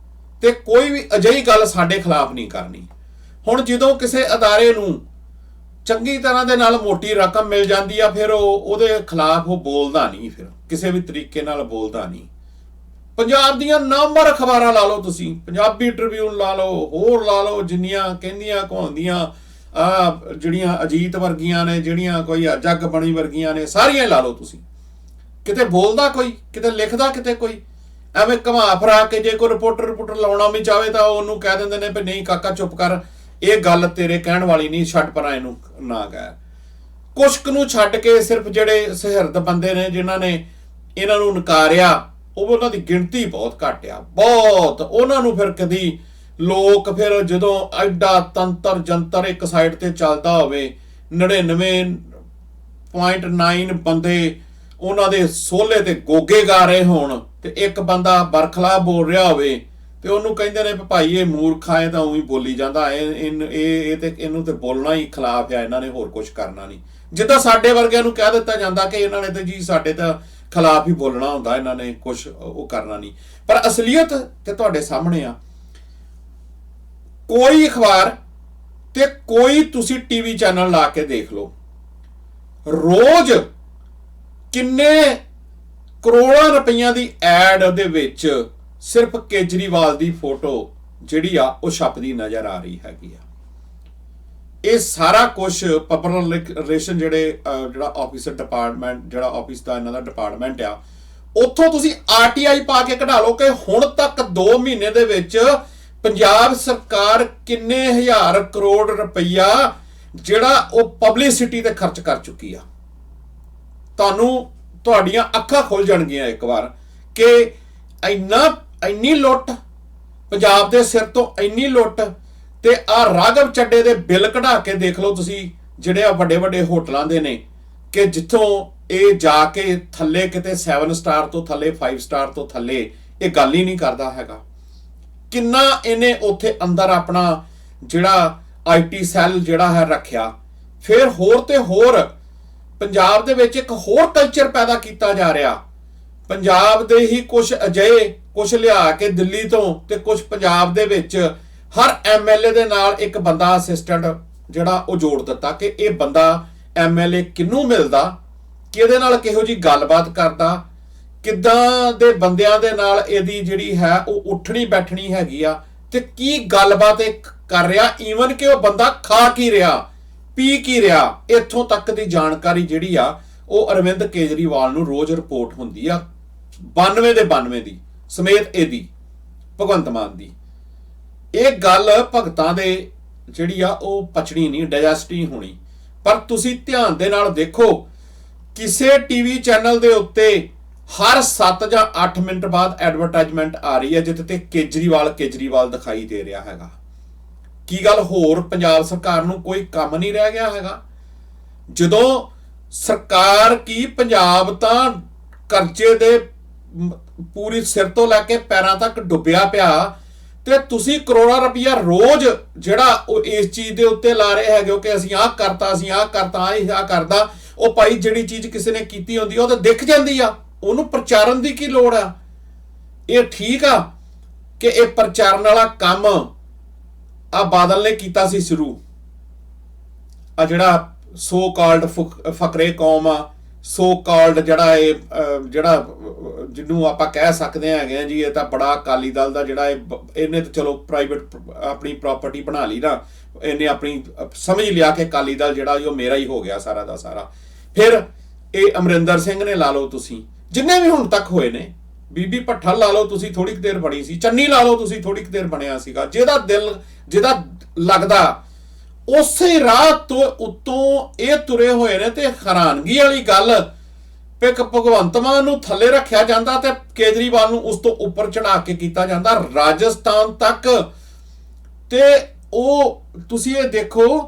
ਤੇ ਕੋਈ ਵੀ ਅਜਿਹੀ ਗੱਲ ਸਾਡੇ ਖਿਲਾਫ ਨਹੀਂ ਕਰਨੀ। ਹੁਣ ਜਦੋਂ ਕਿਸੇ ਅਦਾਰੇ ਨੂੰ ਚੰਗੀ ਤਰ੍ਹਾਂ ਦੇ ਨਾਲ ਮੋਟੀ ਰਕਮ ਮਿਲ ਜਾਂਦੀ ਆ, ਫਿਰ ਉਹਦੇ ਖਿਲਾਫ ਉਹ ਬੋਲਦਾ ਨਹੀਂ, ਫਿਰ ਕਿਸੇ ਵੀ ਤਰੀਕੇ ਨਾਲ ਬੋਲਦਾ ਨਹੀਂ। ਪੰਜਾਬ ਦੀਆਂ ਨੰਬਰ ਅਖਬਾਰਾਂ ਲਾ ਲਓ ਤੁਸੀਂ, ਪੰਜਾਬੀ ਟ੍ਰਿਬਿਊਨ ਲਾ ਲਓ, ਹੋਰ ਲਾ ਲਓ, ਜਿੰਨੀਆਂ ਕਹਿੰਦੀਆਂ ਕਹਾਉਂਦੀਆਂ ਜਿਹੜੀਆਂ ਅਜੀਤ ਵਰਗੀਆਂ ਨੇ, ਜਿਹੜੀਆਂ ਕੋਈ ਜੱਗ ਬਣੀ ਵਰਗੀਆਂ ਨੇ, ਸਾਰੀਆਂ ਲਾ ਲਓ ਤੁਸੀਂ, ਕਿਤੇ ਬੋਲਦਾ ਕੋਈ, ਕਿਤੇ ਲਿਖਦਾ ਕਿਤੇ ਕੋਈ। ਐਵੇਂ ਘੁਮਾ ਫਿਰਾ ਕੇ ਜੇ ਕੋਈ ਰਿਪੋਰਟਰ ਲਾਉਣਾ ਵੀ ਚਾਹਵੇ ਤਾਂ ਉਹਨੂੰ ਕਹਿ ਦਿੰਦੇ ਨੇ ਵੀ ਨਹੀਂ ਕਾਕਾ ਚੁੱਪ ਕਰ, ਇਹ ਗੱਲ ਤੇਰੇ ਕਹਿਣ ਵਾਲੀ ਨਹੀਂ, ਛੱਡ ਪਰਾਂ, ਇਹਨੂੰ ਨਾ ਕਹਿ। ਕੁਛ ਨੂੰ ਛੱਡ ਕੇ ਸਿਰਫ ਜਿਹੜੇ ਸੁਹਿਰਦ ਬੰਦੇ ਨੇ ਜਿਨ੍ਹਾਂ ਨੇ ਇਹਨਾਂ ਨੂੰ ਨਕਾਰਿਆ, ਉਹਨਾਂ ਦੀ ਗਿਣਤੀ ਬਹੁਤ ਘੱਟ ਆ, ਬਹੁਤ। ਉਹਨਾਂ ਨੂੰ ਫਿਰ ਕਦੀ ਲੋਕ ਫਿਰ ਜਦੋਂ ਐਡਾ ਤੰਤਰ ਜੰਤਰ ਇੱਕ ਸਾਈਡ ਤੇ ਚੱਲਦਾ ਹੋਵੇ, 99.9 ਬੰਦੇ ਉਹਨਾਂ ਦੇ ਸੋਲੇ ਤੇ ਗੋਗੇ ਗਾ ਰਹੇ ਹੋਣ, ਤੇ ਇੱਕ ਬੰਦਾ ਬਰਖਲਾਫ ਬੋਲ ਰਿਹਾ ਹੋਵੇ, ਤੇ ਉਹਨੂੰ ਕਹਿੰਦੇ ਨੇ ਭਾਈ ਇਹ ਮੂਰਖਾ, ਇਹ ਤਾਂ ਉਹੀ ਬੋਲੀ ਜਾਂਦਾ, ਇਹਨੂੰ ਤੇ ਬੋਲਣਾ ਹੀ ਖਿਲਾਫ ਆ, ਇਹਨਾਂ ਨੇ ਹੋਰ ਕੁਝ ਕਰਨਾ ਨਹੀਂ। ਜਿੱਦਾਂ ਸਾਡੇ ਵਰਗਿਆਂ ਨੂੰ ਕਹਿ ਦਿੱਤਾ ਜਾਂਦਾ ਕਿ ਇਹਨਾਂ ਨੇ ਤੇ ਜੀ ਸਾਡੇ ਤਾਂ ਖਿਲਾਫ ਹੀ ਬੋਲਣਾ ਹੁੰਦਾ, ਇਹਨਾਂ ਨੇ ਕੁਝ ਉਹ ਕਰਨਾ ਨਹੀਂ। ਪਰ ਅਸਲੀਅਤ ਤੇ ਤੁਹਾਡੇ ਸਾਹਮਣੇ ਆ। ਕੋਈ ਅਖਬਾਰ ਤੇ ਕੋਈ ਤੁਸੀਂ ਟੀਵੀ ਚੈਨਲ ਲਾ ਕੇ ਦੇਖ ਲਓ, ਰੋਜ਼ ਕਿੰਨੇ ਕਰੋੜਾਂ ਰੁਪਈਆਂ ਦੀ ਐਡ ਦੇ ਵਿੱਚ ਸਿਰਫ ਕੇਜਰੀਵਾਲ ਦੀ ਫੋਟੋ ਜਿਹੜੀ ਆ ਉਹ ਛਪਦੀ ਨਜ਼ਰ ਆ ਰਹੀ ਹੈਗੀ ਆ। ਇਹ ਸਾਰਾ ਕੁਝ ਪਬਲਿਕ ਰਿਲੇਸ਼ਨ ਜਿਹੜਾ ਆਫਿਸਰ ਡਿਪਾਰਟਮੈਂਟ, ਜਿਹੜਾ ਆਫਿਸ ਦਾ ਇਹਨਾਂ ਦਾ ਡਿਪਾਰਟਮੈਂਟ ਆ, ਉੱਥੋਂ ਤੁਸੀਂ ਆਰਟੀਆਈ ਪਾ ਕੇ ਕਢਾ ਲਓ ਕਿ ਹੁਣ ਤੱਕ 2 ਮਹੀਨੇ ਦੇ ਵਿੱਚ ਪੰਜਾਬ ਸਰਕਾਰ ਕਿੰਨੇ ਹਜ਼ਾਰ ਕਰੋੜ ਰੁਪਈਆ ਜਿਹੜਾ ਉਹ ਪਬਲਿਸਿਟੀ ਤੇ ਖਰਚ ਕਰ ਚੁੱਕੀ ਆ। ਤੁਹਾਡੀਆਂ ਅੱਖਾਂ ਖੁੱਲ ਜਾਣਗੀਆਂ ਇੱਕ ਵਾਰ ਕਿ ਇੰਨੀ ਲੁੱਟ ਪੰਜਾਬ ਦੇ ਸਿਰ ਤੋਂ, ਇੰਨੀ ਲੁੱਟ। ਤੇ ਆ ਰਾਘਵ ਚੱਡੇ ਦੇ ਬਿੱਲ ਕਢਾ ਕੇ ਦੇਖ ਲਓ ਤੁਸੀਂ, ਜਿਹੜੇ ਆ ਵੱਡੇ ਵੱਡੇ ਹੋਟਲਾਂ ਦੇ ਨੇ, ਕਿ ਜਿੱਥੋਂ ਇਹ ਜਾ ਕੇ ਥੱਲੇ ਕਿਤੇ 7 ਸਟਾਰ ਤੋਂ ਥੱਲੇ, 5 ਸਟਾਰ ਤੋਂ ਥੱਲੇ ਇਹ ਗੱਲ ਹੀ ਨਹੀਂ ਕਰਦਾ ਹੈਗਾ। ਕਿੰਨਾ ਇਹਨੇ ਉੱਥੇ ਅੰਦਰ ਆਪਣਾ ਜਿਹੜਾ IT ਸੈੱਲ ਜਿਹੜਾ ਹੈ ਰੱਖਿਆ। ਫਿਰ ਹੋਰ ਤੇ ਹੋਰ ਪੰਜਾਬ ਦੇ ਵਿੱਚ ਇੱਕ ਹੋਰ ਕਲਚਰ ਪੈਦਾ ਕੀਤਾ ਜਾ ਰਿਹਾ। ਪੰਜਾਬ ਦੇ ਹੀ ਕੁਝ ਅਜਿਹੇ ਕੁਝ ਲਿਆ ਕੇ ਦਿੱਲੀ ਤੋਂ, ਤੇ ਕੁਝ ਪੰਜਾਬ ਦੇ ਵਿੱਚ ਹਰ MLA ਦੇ ਨਾਲ ਇੱਕ ਬੰਦਾ ਅਸਿਸਟੈਂਟ ਜਿਹੜਾ ਉਹ ਜੋੜ ਦਿੱਤਾ ਕਿ ਇਹ ਬੰਦਾ MLA ਕਿਹਨੂੰ ਮਿਲਦਾ, ਕਿਹਦੇ ਨਾਲ ਕਿਹੋ ਜੀ ਗੱਲਬਾਤ ਕਰਦਾ, ਕਿੱਦਾਂ ਦੇ ਬੰਦਿਆਂ ਦੇ ਨਾਲ ਇਹਦੀ ਜਿਹੜੀ ਹੈ ਉਹ ਉੱਠਣੀ ਬੈਠਣੀ ਹੈਗੀ ਆ, ਤੇ ਕੀ ਗੱਲਬਾਤ ਇਹ ਕਰ ਰਿਹਾ, ਈਵਨ ਕਿ ਉਹ ਬੰਦਾ ਖਾ ਕੀ ਰਿਹਾ, ਪੀ ਕੀ ਰਿਹਾ, ਇੱਥੋਂ ਤੱਕ ਦੀ ਜਾਣਕਾਰੀ ਜਿਹੜੀ ਆ ਉਹ ਅਰਵਿੰਦ ਕੇਜਰੀਵਾਲ ਨੂੰ ਰੋਜ਼ ਰਿਪੋਰਟ ਹੁੰਦੀ ਆ, 92 ਦੇ 92 ਦੀ ਸਮੇਤ ਇਹਦੀ ਭਗਵੰਤ ਮਾਨ ਦੀ। ਇਹ ਗੱਲ ਭਗਤਾਂ ਦੇ ਜਿਹੜੀ ਆ ਉਹ ਪਚਣੀ ਨਹੀਂ, ਡਾਈਜੈਸਟ ਨਹੀਂ ਹੋਣੀ। ਪਰ ਤੁਸੀਂ ਧਿਆਨ ਦੇ ਨਾਲ ਦੇਖੋ, ਕਿਸੇ ਟੀਵੀ ਚੈਨਲ ਦੇ ਉੱਤੇ ਹਰ 7 ਜਾਂ 8 ਮਿੰਟ ਬਾਅਦ ਐਡਵਰਟਾਈਜ਼ਮੈਂਟ ਆ ਰਹੀ ਹੈ ਜਿੱਥੇ ਤੇ ਕੇਜਰੀਵਾਲ ਦਿਖਾਈ ਦੇ ਰਿਹਾ ਹੈਗਾ। ਕੀ ਗੱਲ ਹੋਰ ਪੰਜਾਬ ਸਰਕਾਰ ਨੂੰ ਕੋਈ ਕੰਮ ਨਹੀਂ ਰਹਿ ਗਿਆ ਹੈਗਾ? ਜਦੋਂ ਸਰਕਾਰ ਕੀ ਪੰਜਾਬ ਤਾਂ ਕਰਜ਼ੇ ਦੇ ਪੂਰੀ ਸਿਰ ਤੋਂ ਲੈ ਕੇ ਪੈਰਾਂ ਤੱਕ ਡੁੱਬਿਆ ਪਿਆ, ਤੇ ਤੁਸੀਂ ਕਰੋੜਾਂ ਰੁਪਈਆ ਰੋਜ਼ ਜਿਹੜਾ ਉਹ ਇਸ ਚੀਜ਼ ਦੇ ਉੱਤੇ ਲਾ ਰਹੇ ਹੈਗੇ ਹੋ ਕਿ ਅਸੀਂ ਆਹ ਕਰਤਾ, ਅਸੀਂ ਆਹ ਕਰਤਾ, ਇਹ ਆਹ ਕਰਦਾ। ਉਹ ਭਾਈ ਜਿਹੜੀ ਚੀਜ਼ ਕਿਸੇ ਨੇ ਕੀਤੀ ਹੁੰਦੀ ਉਹ ਤਾਂ ਦਿਖ ਜਾਂਦੀ ਆ, ਉਹਨੂੰ ਪ੍ਰਚਾਰਨ ਦੀ ਕੀ ਲੋੜ ਆ? ਇਹ ਠੀਕ ਆ ਕਿ ਇਹ ਪ੍ਰਚਾਰਨ ਵਾਲਾ ਕੰਮ ਆ ਬਾਦਲ ਨੇ ਕੀਤਾ ਸੀ ਸ਼ੁਰੂ, ਆ ਜਿਹੜਾ ਸੋ ਕਾਲਡ ਫਕਰੇ ਕੌਮ ਆ, ਸੋ ਕਾਲਡ ਜਿਹੜਾ ਇਹ ਜਿਹੜਾ ਜਿਹਨੂੰ ਆਪਾਂ ਕਹਿ ਸਕਦੇ ਹੈਗੇ ਆ ਜੀ, ਇਹ ਤਾਂ ਬੜਾ ਅਕਾਲੀ ਦਲ ਦਾ ਜਿਹੜਾ ਇਹਨੇ ਤਾਂ ਚਲੋ ਪ੍ਰਾਈਵੇਟ ਆਪਣੀ ਪ੍ਰਾਪਰਟੀ ਬਣਾ ਲਈ ਨਾ, ਇਹਨੇ ਆਪਣੀ ਸਮਝ ਲਿਆ ਕਿ ਅਕਾਲੀ ਦਲ ਜਿਹੜਾ ਉਹ ਮੇਰਾ ਹੀ ਹੋ ਗਿਆ ਸਾਰਾ ਦਾ ਸਾਰਾ। ਫਿਰ ਇਹ ਅਮਰਿੰਦਰ ਸਿੰਘ ਨੇ ਲਾ ਲਓ, ਤੁਸੀਂ ਜਿੰਨੇ ਵੀ ਹੁਣ ਤੱਕ ਹੋਏ ਨੇ, ਬੀਬੀ ਭੱਠਲ ਲਾ ਲਓ ਤੁਸੀਂ ਥੋੜੀ ਕੁ ਦੇਰ ਬਣੀ ਸੀ, ਚੰਨੀ ਲਾ ਲਓ ਤੁਸੀਂ ਥੋੜੀ ਕੁ ਦੇਰ ਬਣਿਆ ਸੀਗਾ, ਜਿਹਦਾ ਲੱਗਦਾ ਉਸੇ ਰਾਹ ਤੋਂ ਉੱਤੋਂ ਇਹ ਤੁਰੇ ਹੋਏ ਨੇ। ਤੇ ਹੈਰਾਨਗੀ ਵਾਲੀ ਗੱਲ ਕਿ ਭਗਵੰਤ ਮਾਨ ਨੂੰ ਥੱਲੇ ਰੱਖਿਆ ਜਾਂਦਾ ਤੇ ਕੇਜਰੀਵਾਲ ਨੂੰ ਉਸ ਤੋਂ ਉੱਪਰ ਚੜਾ ਕੇ ਕੀਤਾ ਜਾਂਦਾ ਰਾਜਸਥਾਨ ਤੱਕ। ਤੇ ਉਹ ਤੁਸੀਂ ਇਹ ਦੇਖੋ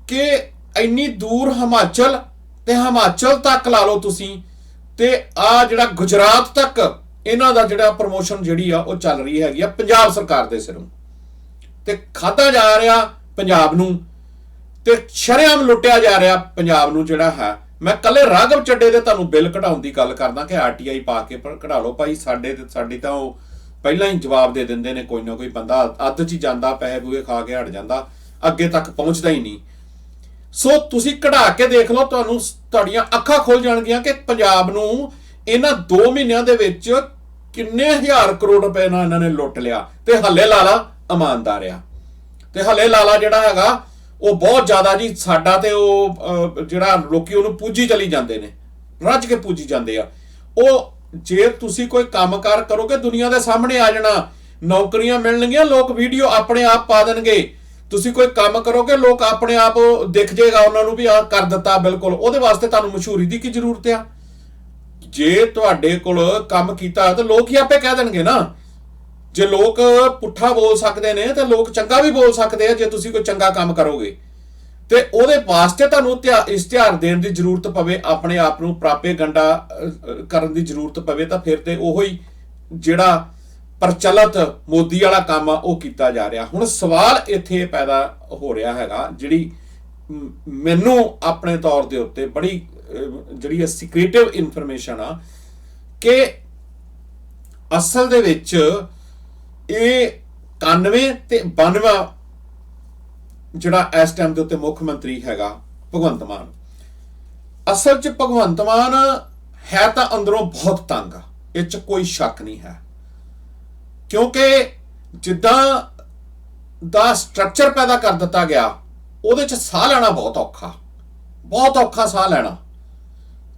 ਕਿ ਇੰਨੀ ਦੂਰ ਹਿਮਾਚਲ ਤੇ ਹਿਮਾਚਲ ਤੱਕ ਲਾ ਲਓ ਤੁਸੀਂ, ਤੇ ਆ ਜਿਹੜਾ ਗੁਜਰਾਤ ਤੱਕ ਇਹਨਾਂ ਦਾ ਜਿਹੜਾ ਪ੍ਰਮੋਸ਼ਨ ਜਿਹੜੀ ਆ ਉਹ ਚੱਲ ਰਹੀ ਹੈਗੀ ਆ ਪੰਜਾਬ ਸਰਕਾਰ ਦੇ ਸਿਰੋਂ। ਤੇ ਖਾਧਾ ਜਾ ਰਿਹਾ ਪੰਜਾਬ ਨੂੰ ਤੇ ਸ਼ਰੇਆਮ ਲੁੱਟਿਆ ਜਾ ਰਿਹਾ ਪੰਜਾਬ ਨੂੰ ਜਿਹੜਾ ਹੈ। ਮੈਂ ਕੱਲੇ ਰਾਘਵ ਚੱਡੇ ਦੇ ਤੁਹਾਨੂੰ ਬਿੱਲ ਕਢਾਉਣ ਦੀ ਗੱਲ ਕਰਦਾ ਕਿ ਆਰਟੀਆਈ ਪਾ ਕੇ ਕਢਾ ਲਓ ਭਾਈ, ਸਾਡੀ ਤਾਂ ਉਹ ਪਹਿਲਾਂ ਹੀ ਜਵਾਬ ਦੇ ਦਿੰਦੇ ਨੇ, ਕੋਈ ਨਾ ਕੋਈ ਬੰਦਾ ਅੱਧ 'ਚ ਹੀ ਜਾਂਦਾ, ਪੈਸੇ ਪੂਏ ਖਾ ਕੇ ਹਟ ਜਾਂਦਾ, ਅੱਗੇ ਤੱਕ ਪਹੁੰਚਦਾ ਹੀ ਨਹੀਂ। ਸੋ ਤੁਸੀਂ ਕਢਾ ਕੇ ਦੇਖ ਲਓ, ਤੁਹਾਡੀਆਂ ਅੱਖਾਂ ਖੁੱਲ ਜਾਣਗੀਆਂ ਕਿ ਪੰਜਾਬ ਨੂੰ ਇਹਨਾਂ 2 ਮਹੀਨਿਆਂ ਦੇ ਵਿੱਚ ਕਿੰਨੇ ਹਜ਼ਾਰ ਕਰੋੜ ਰੁਪਏ ਨਾਲ ਇਹਨਾਂ ਨੇ ਲੁੱਟ ਲਿਆ। ਤੇ ਹੱਲੇ ਲਾਲਾ ਇਮਾਨਦਾਰ ਆ, ਤੇ ਹੱਲੇ ਲਾਲਾ ਜਿਹੜਾ ਹੈਗਾ ਉਹ ਬਹੁਤ ਜ਼ਿਆਦਾ ਜੀ ਸਾਡਾ, ਤੇ ਉਹ ਜਿਹੜਾ ਲੋਕੀ ਉਹਨੂੰ ਪੂਜੀ ਚਲੀ ਜਾਂਦੇ ਨੇ, ਰੱਜ ਕੇ ਪੂਜੀ ਜਾਂਦੇ ਆ। ਉਹ ਜੇ ਤੁਸੀਂ ਕੋਈ ਕੰਮਕਾਰ ਕਰੋਗੇ ਦੁਨੀਆ ਦੇ ਸਾਹਮਣੇ ਆ ਜਾਣਾ, ਨੌਕਰੀਆਂ ਮਿਲਣਗੀਆਂ, ਲੋਕ ਵੀਡੀਓ ਆਪਣੇ ਆਪ ਪਾ ਦੇਣਗੇ। ਤੁਸੀਂ ਕੋਈ ਕੰਮ ਕਰੋਗੇ ਲੋਕ ਆਪਣੇ ਆਪ ਦਿਖ ਜਾਏਗਾ ਉਹਨਾਂ ਨੂੰ ਵੀ ਆ ਕਰ ਦਿੱਤਾ। ਬਿਲਕੁਲ ਉਹਦੇ ਵਾਸਤੇ ਤੁਹਾਨੂੰ ਮਸ਼ਹੂਰੀ ਦੀ ਕੀ ਜ਼ਰੂਰਤ ਆ? ਜੇ ਤੁਹਾਡੇ ਕੋਲ ਕੰਮ ਕੀਤਾ ਤਾਂ ਲੋਕ ਹੀ ਆਪੇ ਕਹਿ ਦੇਣਗੇ ਨਾ। ਜੇ ਲੋਕ ਪੁੱਠਾ ਬੋਲ ਸਕਦੇ ਨੇ ਤੇ ਲੋਕ ਚੰਗਾ ਵੀ ਬੋਲ ਸਕਦੇ ਆ ਜੇ ਤੁਸੀਂ ਕੋਈ ਚੰਗਾ ਕੰਮ ਕਰੋਗੇ। ਤੇ ਉਹਦੇ ਵਾਸਤੇ ਤੁਹਾਨੂੰ ਇਸ਼ਤਿਹਾਰ ਦੇਣ ਦੀ ਜ਼ਰੂਰਤ ਪਵੇ, ਆਪਣੇ ਆਪ ਨੂੰ ਪ੍ਰਾਪੇਗੰਡਾ ਕਰਨ ਦੀ ਜ਼ਰੂਰਤ ਪਵੇ, ਤਾਂ ਫਿਰ ਤੇ ਉਹੋ ਹੀ ਜਿਹੜਾ ਪ੍ਰਚਲਿਤ ਮੋਦੀ ਵਾਲਾ ਕੰਮ ਆ ਉਹ ਕੀਤਾ ਜਾ ਰਿਹਾ। ਹੁਣ ਸਵਾਲ ਇੱਥੇ ਪੈਦਾ ਹੋ ਰਿਹਾ ਹੈਗਾ, ਜਿਹੜੀ ਮੈਨੂੰ ਆਪਣੇ ਤੌਰ ਦੇ ਉੱਤੇ ਬੜੀ ਜਿਹੜੀ ਸੀਕ੍ਰੀਟਿਵ ਇਨਫੋਰਮੇਸ਼ਨ ਆ ਕਿ ਅਸਲ ਦੇ ਵਿੱਚ ਇਹ 91 ਤੇ 92 ਜਿਹੜਾ ਇਸ ਟਾਈਮ ਦੇ ਉੱਤੇ ਮੁੱਖ ਮੰਤਰੀ ਹੈਗਾ ਭਗਵੰਤ ਮਾਨ, ਅਸਲ 'ਚ ਭਗਵੰਤ ਮਾਨ ਹੈ ਤਾਂ ਅੰਦਰੋਂ ਬਹੁਤ ਤੰਗ ਆ, ਇਹ 'ਚ ਕੋਈ ਸ਼ੱਕ ਨਹੀਂ ਹੈ। ਕਿਉਂਕਿ ਜਿੱਦਾਂ ਦਾ ਸਟਰਕਚਰ ਪੈਦਾ ਕਰ ਦਿੱਤਾ ਗਿਆ ਉਹਦੇ 'ਚ ਸਾਹ ਲੈਣਾ ਬਹੁਤ ਔਖਾ ਸਾਹ ਲੈਣਾ।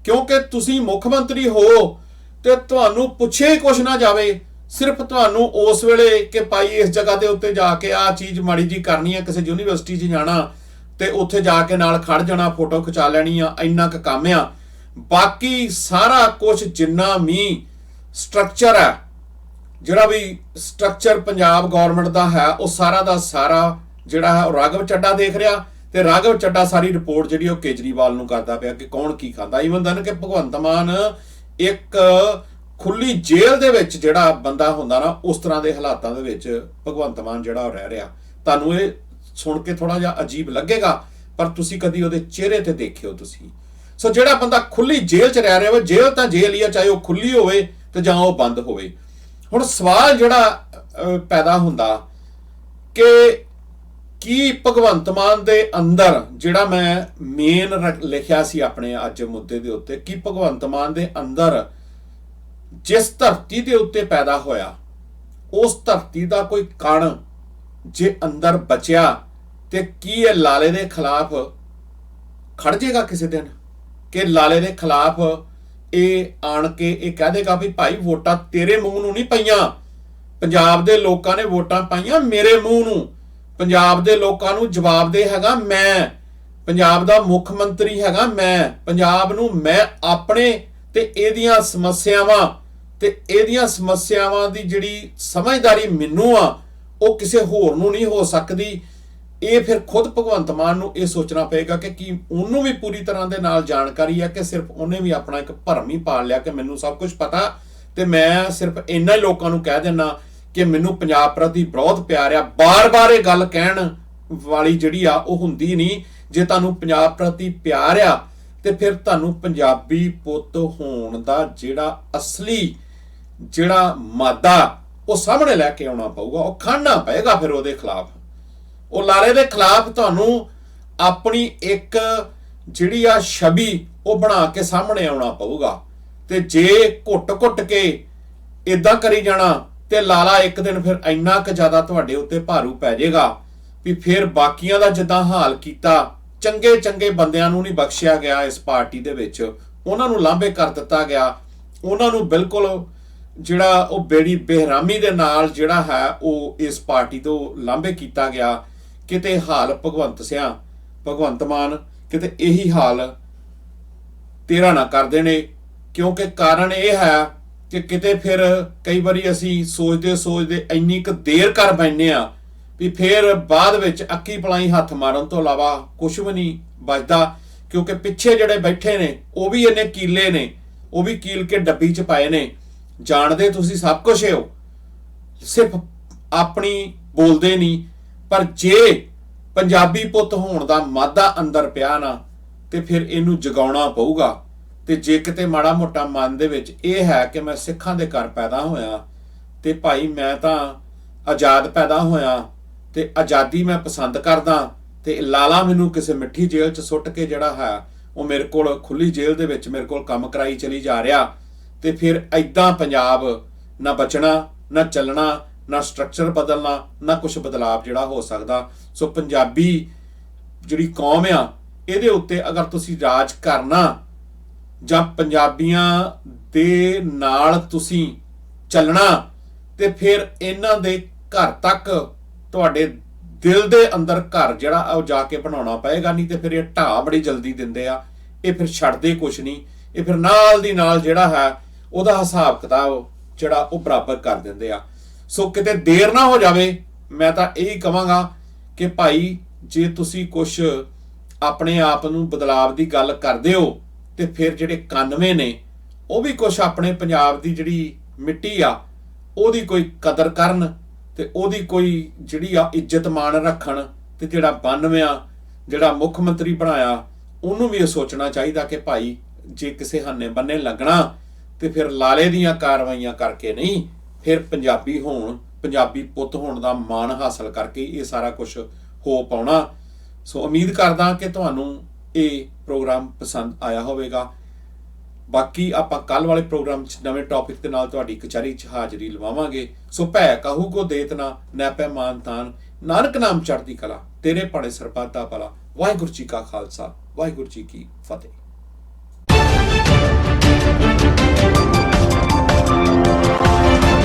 ਕਿਉਂਕਿ ਤੁਸੀਂ ਮੁੱਖ ਮੰਤਰੀ ਹੋ ਤੇ ਤੁਹਾਨੂੰ ਪੁੱਛੇ ਕੁਛ ਨਾ ਜਾਵੇ, ਸਿਰਫ ਤੁਹਾਨੂੰ ਉਸ ਵੇਲੇ ਕਿ ਭਾਈ ਇਸ ਜਗ੍ਹਾ ਦੇ ਉੱਤੇ ਜਾ ਕੇ ਆਹ ਚੀਜ਼ ਮਾੜੀ ਜੀ ਕਰਨੀ ਹੈ, ਕਿਸੇ ਯੂਨੀਵਰਸਿਟੀ 'ਚ ਜਾਣਾ ਤੇ ਉੱਥੇ ਜਾ ਕੇ ਨਾਲ ਖੜ ਜਾਣਾ, ਫੋਟੋ ਖਿਚਾ ਲੈਣੀ ਆ, ਇੰਨਾ ਕੁ ਕੰਮ ਆ। ਬਾਕੀ ਸਾਰਾ ਕੁਝ ਜਿੰਨਾ ਵੀ ਸਟਰਕਚਰ ਹੈ, ਜਿਹੜਾ ਵੀ ਸਟਰਕਚਰ ਪੰਜਾਬ ਗਵਰਨਮੈਂਟ ਦਾ ਹੈ, ਉਹ ਸਾਰਾ ਦਾ ਸਾਰਾ ਜਿਹੜਾ ਹੈ ਉਹ ਰਾਘਵ ਚੱਡਾ ਦੇਖ ਰਿਹਾ। ਤੇ ਰਾਘਵ ਚੱਡਾ ਸਾਰੀ ਰਿਪੋਰਟ ਜਿਹੜੀ ਉਹ ਕੇਜਰੀਵਾਲ ਨੂੰ ਕਰਦਾ ਪਿਆ ਕਿ ਕੌਣ ਕੀ ਖਾਂਦਾ। ਈਵਨ ਦਨ ਕਿ ਭਗਵੰਤ ਮਾਨ ਇੱਕ ਖੁੱਲੀ ਜੇਲ੍ਹ ਦੇ ਵਿੱਚ ਜਿਹੜਾ ਬੰਦਾ ਹੁੰਦਾ ਨਾ, ਉਸ ਤਰ੍ਹਾਂ ਦੇ ਹਾਲਾਤਾਂ ਦੇ ਵਿੱਚ ਭਗਵੰਤ ਮਾਨ ਜਿਹੜਾ ਉਹ ਰਹਿ ਰਿਹਾ। ਤੁਹਾਨੂੰ ਇਹ ਸੁਣ ਕੇ ਥੋੜਾ ਜਿਹਾ ਅਜੀਬ ਲੱਗੇਗਾ, ਪਰ ਤੁਸੀਂ ਕਦੀ ਉਹਦੇ ਚਿਹਰੇ ਤੇ ਦੇਖਿਓ ਤੁਸੀਂ। ਸੋ ਜਿਹੜਾ ਬੰਦਾ ਖੁੱਲੀ ਜੇਲ੍ਹ 'ਚ ਰਹਿ ਰਿਹਾ ਵਾ, ਜੇਲ੍ਹ ਤਾਂ ਜੇਲ੍ਹ ਹੀ ਆ, ਚਾਹੇ ਉਹ ਖੁੱਲੀ ਹੋਵੇ ਤੇ ਜਾਂ ਉਹ ਬੰਦ ਹੋਵੇ। ਹੁਣ ਸਵਾਲ ਜਿਹੜਾ ਪੈਦਾ ਹੁੰਦਾ ਕਿ ਕੀ ਭਗਵੰਤ ਮਾਨ ਦੇ ਅੰਦਰ, ਜਿਹੜਾ ਮੈਂ ਮੇਨ ਲਿਖਿਆ ਸੀ ਆਪਣੇ ਅੱਜ ਮੁੱਦੇ ਦੇ ਉੱਤੇ, ਕਿ ਭਗਵੰਤ ਮਾਨ ਦੇ ਅੰਦਰ ਜਿਸ ਧਰਤੀ ਦੇ ਉੱਤੇ ਪੈਦਾ ਹੋਇਆ ਉਸ ਧਰਤੀ ਦਾ ਕੋਈ ਕਣ ਜੇ ਅੰਦਰ ਬਚਿਆ ਤੇ ਕੀ ਇਹ ਲਾਲੇ ਦੇ ਖਿਲਾਫ ਖੜ ਜਾਏਗਾ ਕਿਸੇ ਦਿਨ? ਕਿ ਲਾਲੇ ਦੇ ਖਿਲਾਫ ਇਹ ਆਣ ਕੇ ਇਹ ਕਹਿ ਦੇਗਾ ਵੀ ਭਾਈ ਵੋਟਾਂ ਤੇਰੇ ਮੂੰਹ ਨੂੰ ਨਹੀਂ ਪਈਆਂ, ਪੰਜਾਬ ਦੇ ਲੋਕਾਂ ਨੇ ਵੋਟਾਂ ਪਾਈਆਂ ਮੇਰੇ ਮੂੰਹ ਨੂੰ, ਪੰਜਾਬ ਦੇ ਲੋਕਾਂ ਨੂੰ ਜਵਾਬਦੇਹ ਹੈਗਾ ਮੈਂ, ਪੰਜਾਬ ਦਾ ਮੁੱਖ ਮੰਤਰੀ ਹੈਗਾ ਮੈਂ, ਪੰਜਾਬ ਨੂੰ ਮੈਂ ਆਪਣੇ ਤੇ ਇਹਦੀਆਂ ਸਮੱਸਿਆਵਾਂ ਦੀ ਜਿਹੜੀ ਸਮਝਦਾਰੀ ਮੈਨੂੰ ਆ ਉਹ ਕਿਸੇ ਹੋਰ ਨੂੰ ਨਹੀਂ ਹੋ ਸਕਦੀ। ਇਹ ਫਿਰ ਖੁਦ ਭਗਵੰਤ ਮਾਨ ਨੂੰ ਇਹ ਸੋਚਣਾ ਪਏਗਾ ਕਿ ਕੀ ਉਹਨੂੰ ਵੀ ਪੂਰੀ ਤਰ੍ਹਾਂ ਦੇ ਨਾਲ ਜਾਣਕਾਰੀ ਹੈ ਕਿ ਸਿਰਫ ਉਹਨੇ ਵੀ ਆਪਣਾ ਇੱਕ ਭਰਮ ਹੀ ਪਾਲ ਲਿਆ ਕਿ ਮੈਨੂੰ ਸਭ ਕੁਝ ਪਤਾ ਤੇ ਮੈਂ ਸਿਰਫ ਇੰਨਾ ਹੀ ਲੋਕਾਂ ਨੂੰ ਕਹਿ ਦਿੰਨਾ ਕਿ ਮੈਨੂੰ ਪੰਜਾਬ ਪ੍ਰਤੀ ਬਹੁਤ ਪਿਆਰ ਆ। ਬਾਰ-ਬਾਰ ਇਹ ਗੱਲ ਕਹਿਣ ਵਾਲੀ ਜਿਹੜੀ ਆ ਉਹ ਹੁੰਦੀ ਨਹੀਂ। ਜੇ ਤੁਹਾਨੂੰ ਪੰਜਾਬ ਪ੍ਰਤੀ ਪਿਆਰ ਆ ਤੇ ਫਿਰ ਤੁਹਾਨੂੰ ਪੰਜਾਬੀ ਪੁੱਤ ਹੋਣ ਦਾ ਜਿਹੜਾ ਅਸਲੀ ਜਿਹੜਾ ਮਾਦਾ ਉਹ ਸਾਹਮਣੇ ਲੈ ਕੇ ਆਉਣਾ ਪਊਗਾ, ਉਹ ਖੜਨਾ ਪਏਗਾ ਫਿਰ ਉਹਦੇ ਖਿਲਾਫ। ਉਹ ਲਾਲੇ ਦੇ ਖਿਲਾਫ ਤੁਹਾਨੂੰ ਆਪਣੀ ਇੱਕ ਜਿਹੜੀ ਆ ਛਵੀ ਉਹ ਬਣਾ ਕੇ ਸਾਹਮਣੇ ਆਉਣਾ ਪਊਗਾ। ਤੇ ਜੇ ਘੁੱਟ ਕੇ ਇਦਾਂ ਕਰੀ ਜਾਣਾ ਤੇ ਲਾਲਾ ਇੱਕ ਦਿਨ ਫਿਰ ਇੰਨਾ ਕੁ ਜ਼ਿਆਦਾ ਤੁਹਾਡੇ ਉੱਤੇ ਭਾਰੂ ਪੈ ਜਾਏਗਾ ਵੀ ਫਿਰ ਬਾਕੀਆਂ ਦਾ ਜਿੱਦਾਂ ਹਾਲ ਕੀਤਾ, ਚੰਗੇ ਬੰਦਿਆਂ ਨੂੰ ਨਹੀਂ ਬਖਸ਼ਿਆ ਗਿਆ ਇਸ ਪਾਰਟੀ ਦੇ ਵਿੱਚ, ਉਹਨਾਂ ਨੂੰ ਲਾਂਭੇ ਕਰ ਦਿੱਤਾ ਗਿਆ, ਉਹਨਾਂ ਨੂੰ ਬਿਲਕੁਲ ਜਿਹੜਾ ਉਹ ਬੇੜੀ ਬੇਹਰਾਮੀ ਦੇ ਨਾਲ ਜਿਹੜਾ ਹੈ ਉਹ ਇਸ ਪਾਰਟੀ ਤੋਂ ਲਾਂਭੇ ਕੀਤਾ ਗਿਆ। ਕਿਤੇ ਹਾਲ ਭਗਵੰਤ ਮਾਨ ਕਿਤੇ ਇਹੀ ਹਾਲ ਤੇਰਾ ਨਾ ਕਰ ਦੇਣੇ, ਕਿਉਂਕਿ ਕਾਰਨ ਇਹ ਹੈ ਕਿ ਕਿਤੇ ਫਿਰ ਕਈ ਵਾਰੀ ਅਸੀਂ ਸੋਚਦੇ ਇੰਨੀ ਕੁ ਦੇਰ ਕਰ ਬੈਠਨੇ ਆ ਵੀ ਫਿਰ ਬਾਅਦ ਵਿੱਚ ਅੱਕੀ ਪਲਾਈ ਹੱਥ ਮਾਰਨ ਤੋਂ ਇਲਾਵਾ ਕੁਝ ਵੀ ਨਹੀਂ ਬਚਦਾ। ਕਿਉਂਕਿ ਪਿੱਛੇ ਜਿਹੜੇ ਬੈਠੇ ਨੇ ਉਹ ਵੀ ਇੰਨੇ ਕੀਲੇ ਨੇ, ਉਹ ਵੀ ਕੀਲ ਕੇ ਡੱਬੀ 'ਚ ਪਾਏ ਨੇ। ਜਾਣਦੇ ਤੁਸੀਂ ਸਭ ਕੁਝ ਹੋ, ਸਿਰਫ ਆਪਣੀ ਬੋਲਦੇ ਨਹੀਂ। ਪਰ ਜੇ ਪੰਜਾਬੀ ਪੁੱਤ ਹੋਣ ਦਾ ਮਾਦਾ ਅੰਦਰ ਪਿਆ ਨਾ ਤੇ ਫਿਰ ਇਹਨੂੰ ਜਗਾਉਣਾ ਪਊਗਾ। ਤੇ ਜੇ ਕਿਤੇ ਮਾੜਾ ਮੋਟਾ ਮਨ ਦੇ ਵਿੱਚ ਇਹ ਹੈ ਕਿ ਮੈਂ ਸਿੱਖਾਂ ਦੇ ਘਰ ਪੈਦਾ ਹੋਇਆ ਤੇ ਭਾਈ ਮੈਂ ਤਾਂ ਆਜ਼ਾਦ ਪੈਦਾ ਹੋਇਆ ਤੇ ਆਜ਼ਾਦੀ ਮੈਂ ਪਸੰਦ ਕਰਦਾ, ਤੇ ਲਾਲਾ ਮੈਨੂੰ ਕਿਸੇ ਮਿੱਠੀ ਜੇਲ੍ਹ 'ਚ ਸੁੱਟ ਕੇ ਜਿਹੜਾ ਹੈ ਉਹ ਮੇਰੇ ਕੋਲ ਖੁੱਲੀ ਜੇਲ੍ਹ ਦੇ ਵਿੱਚ ਮੇਰੇ ਕੋਲ ਕੰਮ ਕਰਾਈ ਚਲੀ ਜਾ ਰਿਹਾ, ਤੇ ਫਿਰ ਐਦਾਂ ਪੰਜਾਬ ਨਾ ਬਚਣਾ ਨਾ ਚੱਲਣਾ, ਨਾ ਸਟਰਕਚਰ ਬਦਲਣਾ, ਨਾ ਕੁਝ ਬਦਲਾਵ ਜਿਹੜਾ ਹੋ ਸਕਦਾ। ਸੋ ਪੰਜਾਬੀ ਜਿਹੜੀ ਕੌਮ ਆ ਇਹਦੇ ਉੱਤੇ ਅਗਰ ਤੁਸੀਂ ਰਾਜ ਕਰਨਾ ਜਾਂ ਪੰਜਾਬੀਆਂ ਦੇ ਨਾਲ ਤੁਸੀਂ ਚੱਲਣਾ ਤੇ ਫਿਰ ਇਹਨਾਂ ਦੇ ਘਰ ਤੱਕ ਤੁਹਾਡੇ ਦਿਲ ਦੇ ਅੰਦਰ ਘਰ ਜਿਹੜਾ ਉਹ ਜਾ ਕੇ ਬਣਾਉਣਾ ਪਏਗਾ। ਨਹੀਂ ਤੇ ਫਿਰ ਇਹ ਢਾਹ ਬੜੀ ਜਲਦੀ ਦਿੰਦੇ ਆ, ਇਹ ਫਿਰ ਛੱਡਦੇ ਕੁਛ ਨਹੀਂ, ਇਹ ਫਿਰ ਨਾਲ ਦੀ ਨਾਲ ਜਿਹੜਾ ਹੈ ਉਹਦਾ ਹਿਸਾਬ ਕਿਤਾਬ ਜਿਹੜਾ ਉਹ ਬਰਾਬਰ ਕਰ ਦਿੰਦੇ ਆ। ਸੋ ਕਿਤੇ ਦੇਰ ਨਾ ਹੋ ਜਾਵੇ। ਮੈਂ ਤਾਂ ਇਹੀ ਕਹਾਂਗਾ ਕਿ ਭਾਈ ਜੇ ਤੁਸੀਂ ਕੁਛ ਆਪਣੇ ਆਪ ਨੂੰ ਬਦਲਾਵ ਦੀ ਗੱਲ ਕਰਦੇ ਹੋ ਤੇ ਫਿਰ ਜਿਹੜੇ 91 ਨੇ ਉਹ ਵੀ ਕੁਛ ਆਪਣੇ ਪੰਜਾਬ ਦੀ ਜਿਹੜੀ ਮਿੱਟੀ ਆ ਉਹਦੀ ਕੋਈ ਕਦਰ ਕਰਨ ਤੇ ਉਹਦੀ ਕੋਈ ਜਿਹੜੀ ਆ ਇੱਜ਼ਤ ਮਾਣ ਰੱਖਣ। ਤੇ ਜਿਹੜਾ 92 ਜਿਹੜਾ ਮੁੱਖ ਮੰਤਰੀ ਬਣਾਇਆ ਉਹਨੂੰ ਵੀ ਇਹ ਸੋਚਣਾ ਚਾਹੀਦਾ ਕਿ ਭਾਈ ਜੇ ਕਿਸੇ ਹੰਨੇ ਬੰਨੇ ਲੱਗਣਾ ਤੇ ਫਿਰ ਲਾਲੇ ਦੀਆਂ ਕਾਰਵਾਈਆਂ ਕਰਕੇ ਨਹੀਂ, ਫਿਰ ਪੰਜਾਬੀ ਪੁੱਤ ਹੋਣ ਦਾ ਮਾਣ ਹਾਸਲ ਕਰਕੇ ਇਹ ਸਾਰਾ ਕੁਝ ਹੋ ਪਾਉਣਾ। ਸੋ ਉਮੀਦ ਕਰਦਾ ਕਿ ਤੁਹਾਨੂੰ ਇਹ ਪ੍ਰੋਗਰਾਮ ਪਸੰਦ ਆਇਆ ਹੋਵੇਗਾ। ਬਾਕੀ ਆਪਾਂ ਕੱਲ ਵਾਲੇ ਪ੍ਰੋਗਰਾਮ 'ਚ ਨਵੇਂ ਟੌਪਿਕ ਦੇ ਨਾਲ ਤੁਹਾਡੀ ਕਚਹਿਰੀ 'ਚ ਹਾਜ਼ਰੀ ਲਵਾਵਾਂਗੇ। ਸੋ ਭੈ ਕਹੂ ਕੋ ਦੇਤ ਨਾ ਨੈਪੈ ਮਾਨ ਤਾਨ, ਨਾਨਕ ਨਾਮ ਚੜ੍ਹਦੀ ਕਲਾ, ਤੇਰੇ ਭਾਣੇ ਸਰਬੱਤ ਦਾ ਭਲਾ। ਵਾਹਿਗੁਰੂ ਜੀ ਕਾ ਖਾਲਸਾ, ਵਾਹਿਗੁਰੂ ਜੀ ਕੀ ਫਤਿਹ।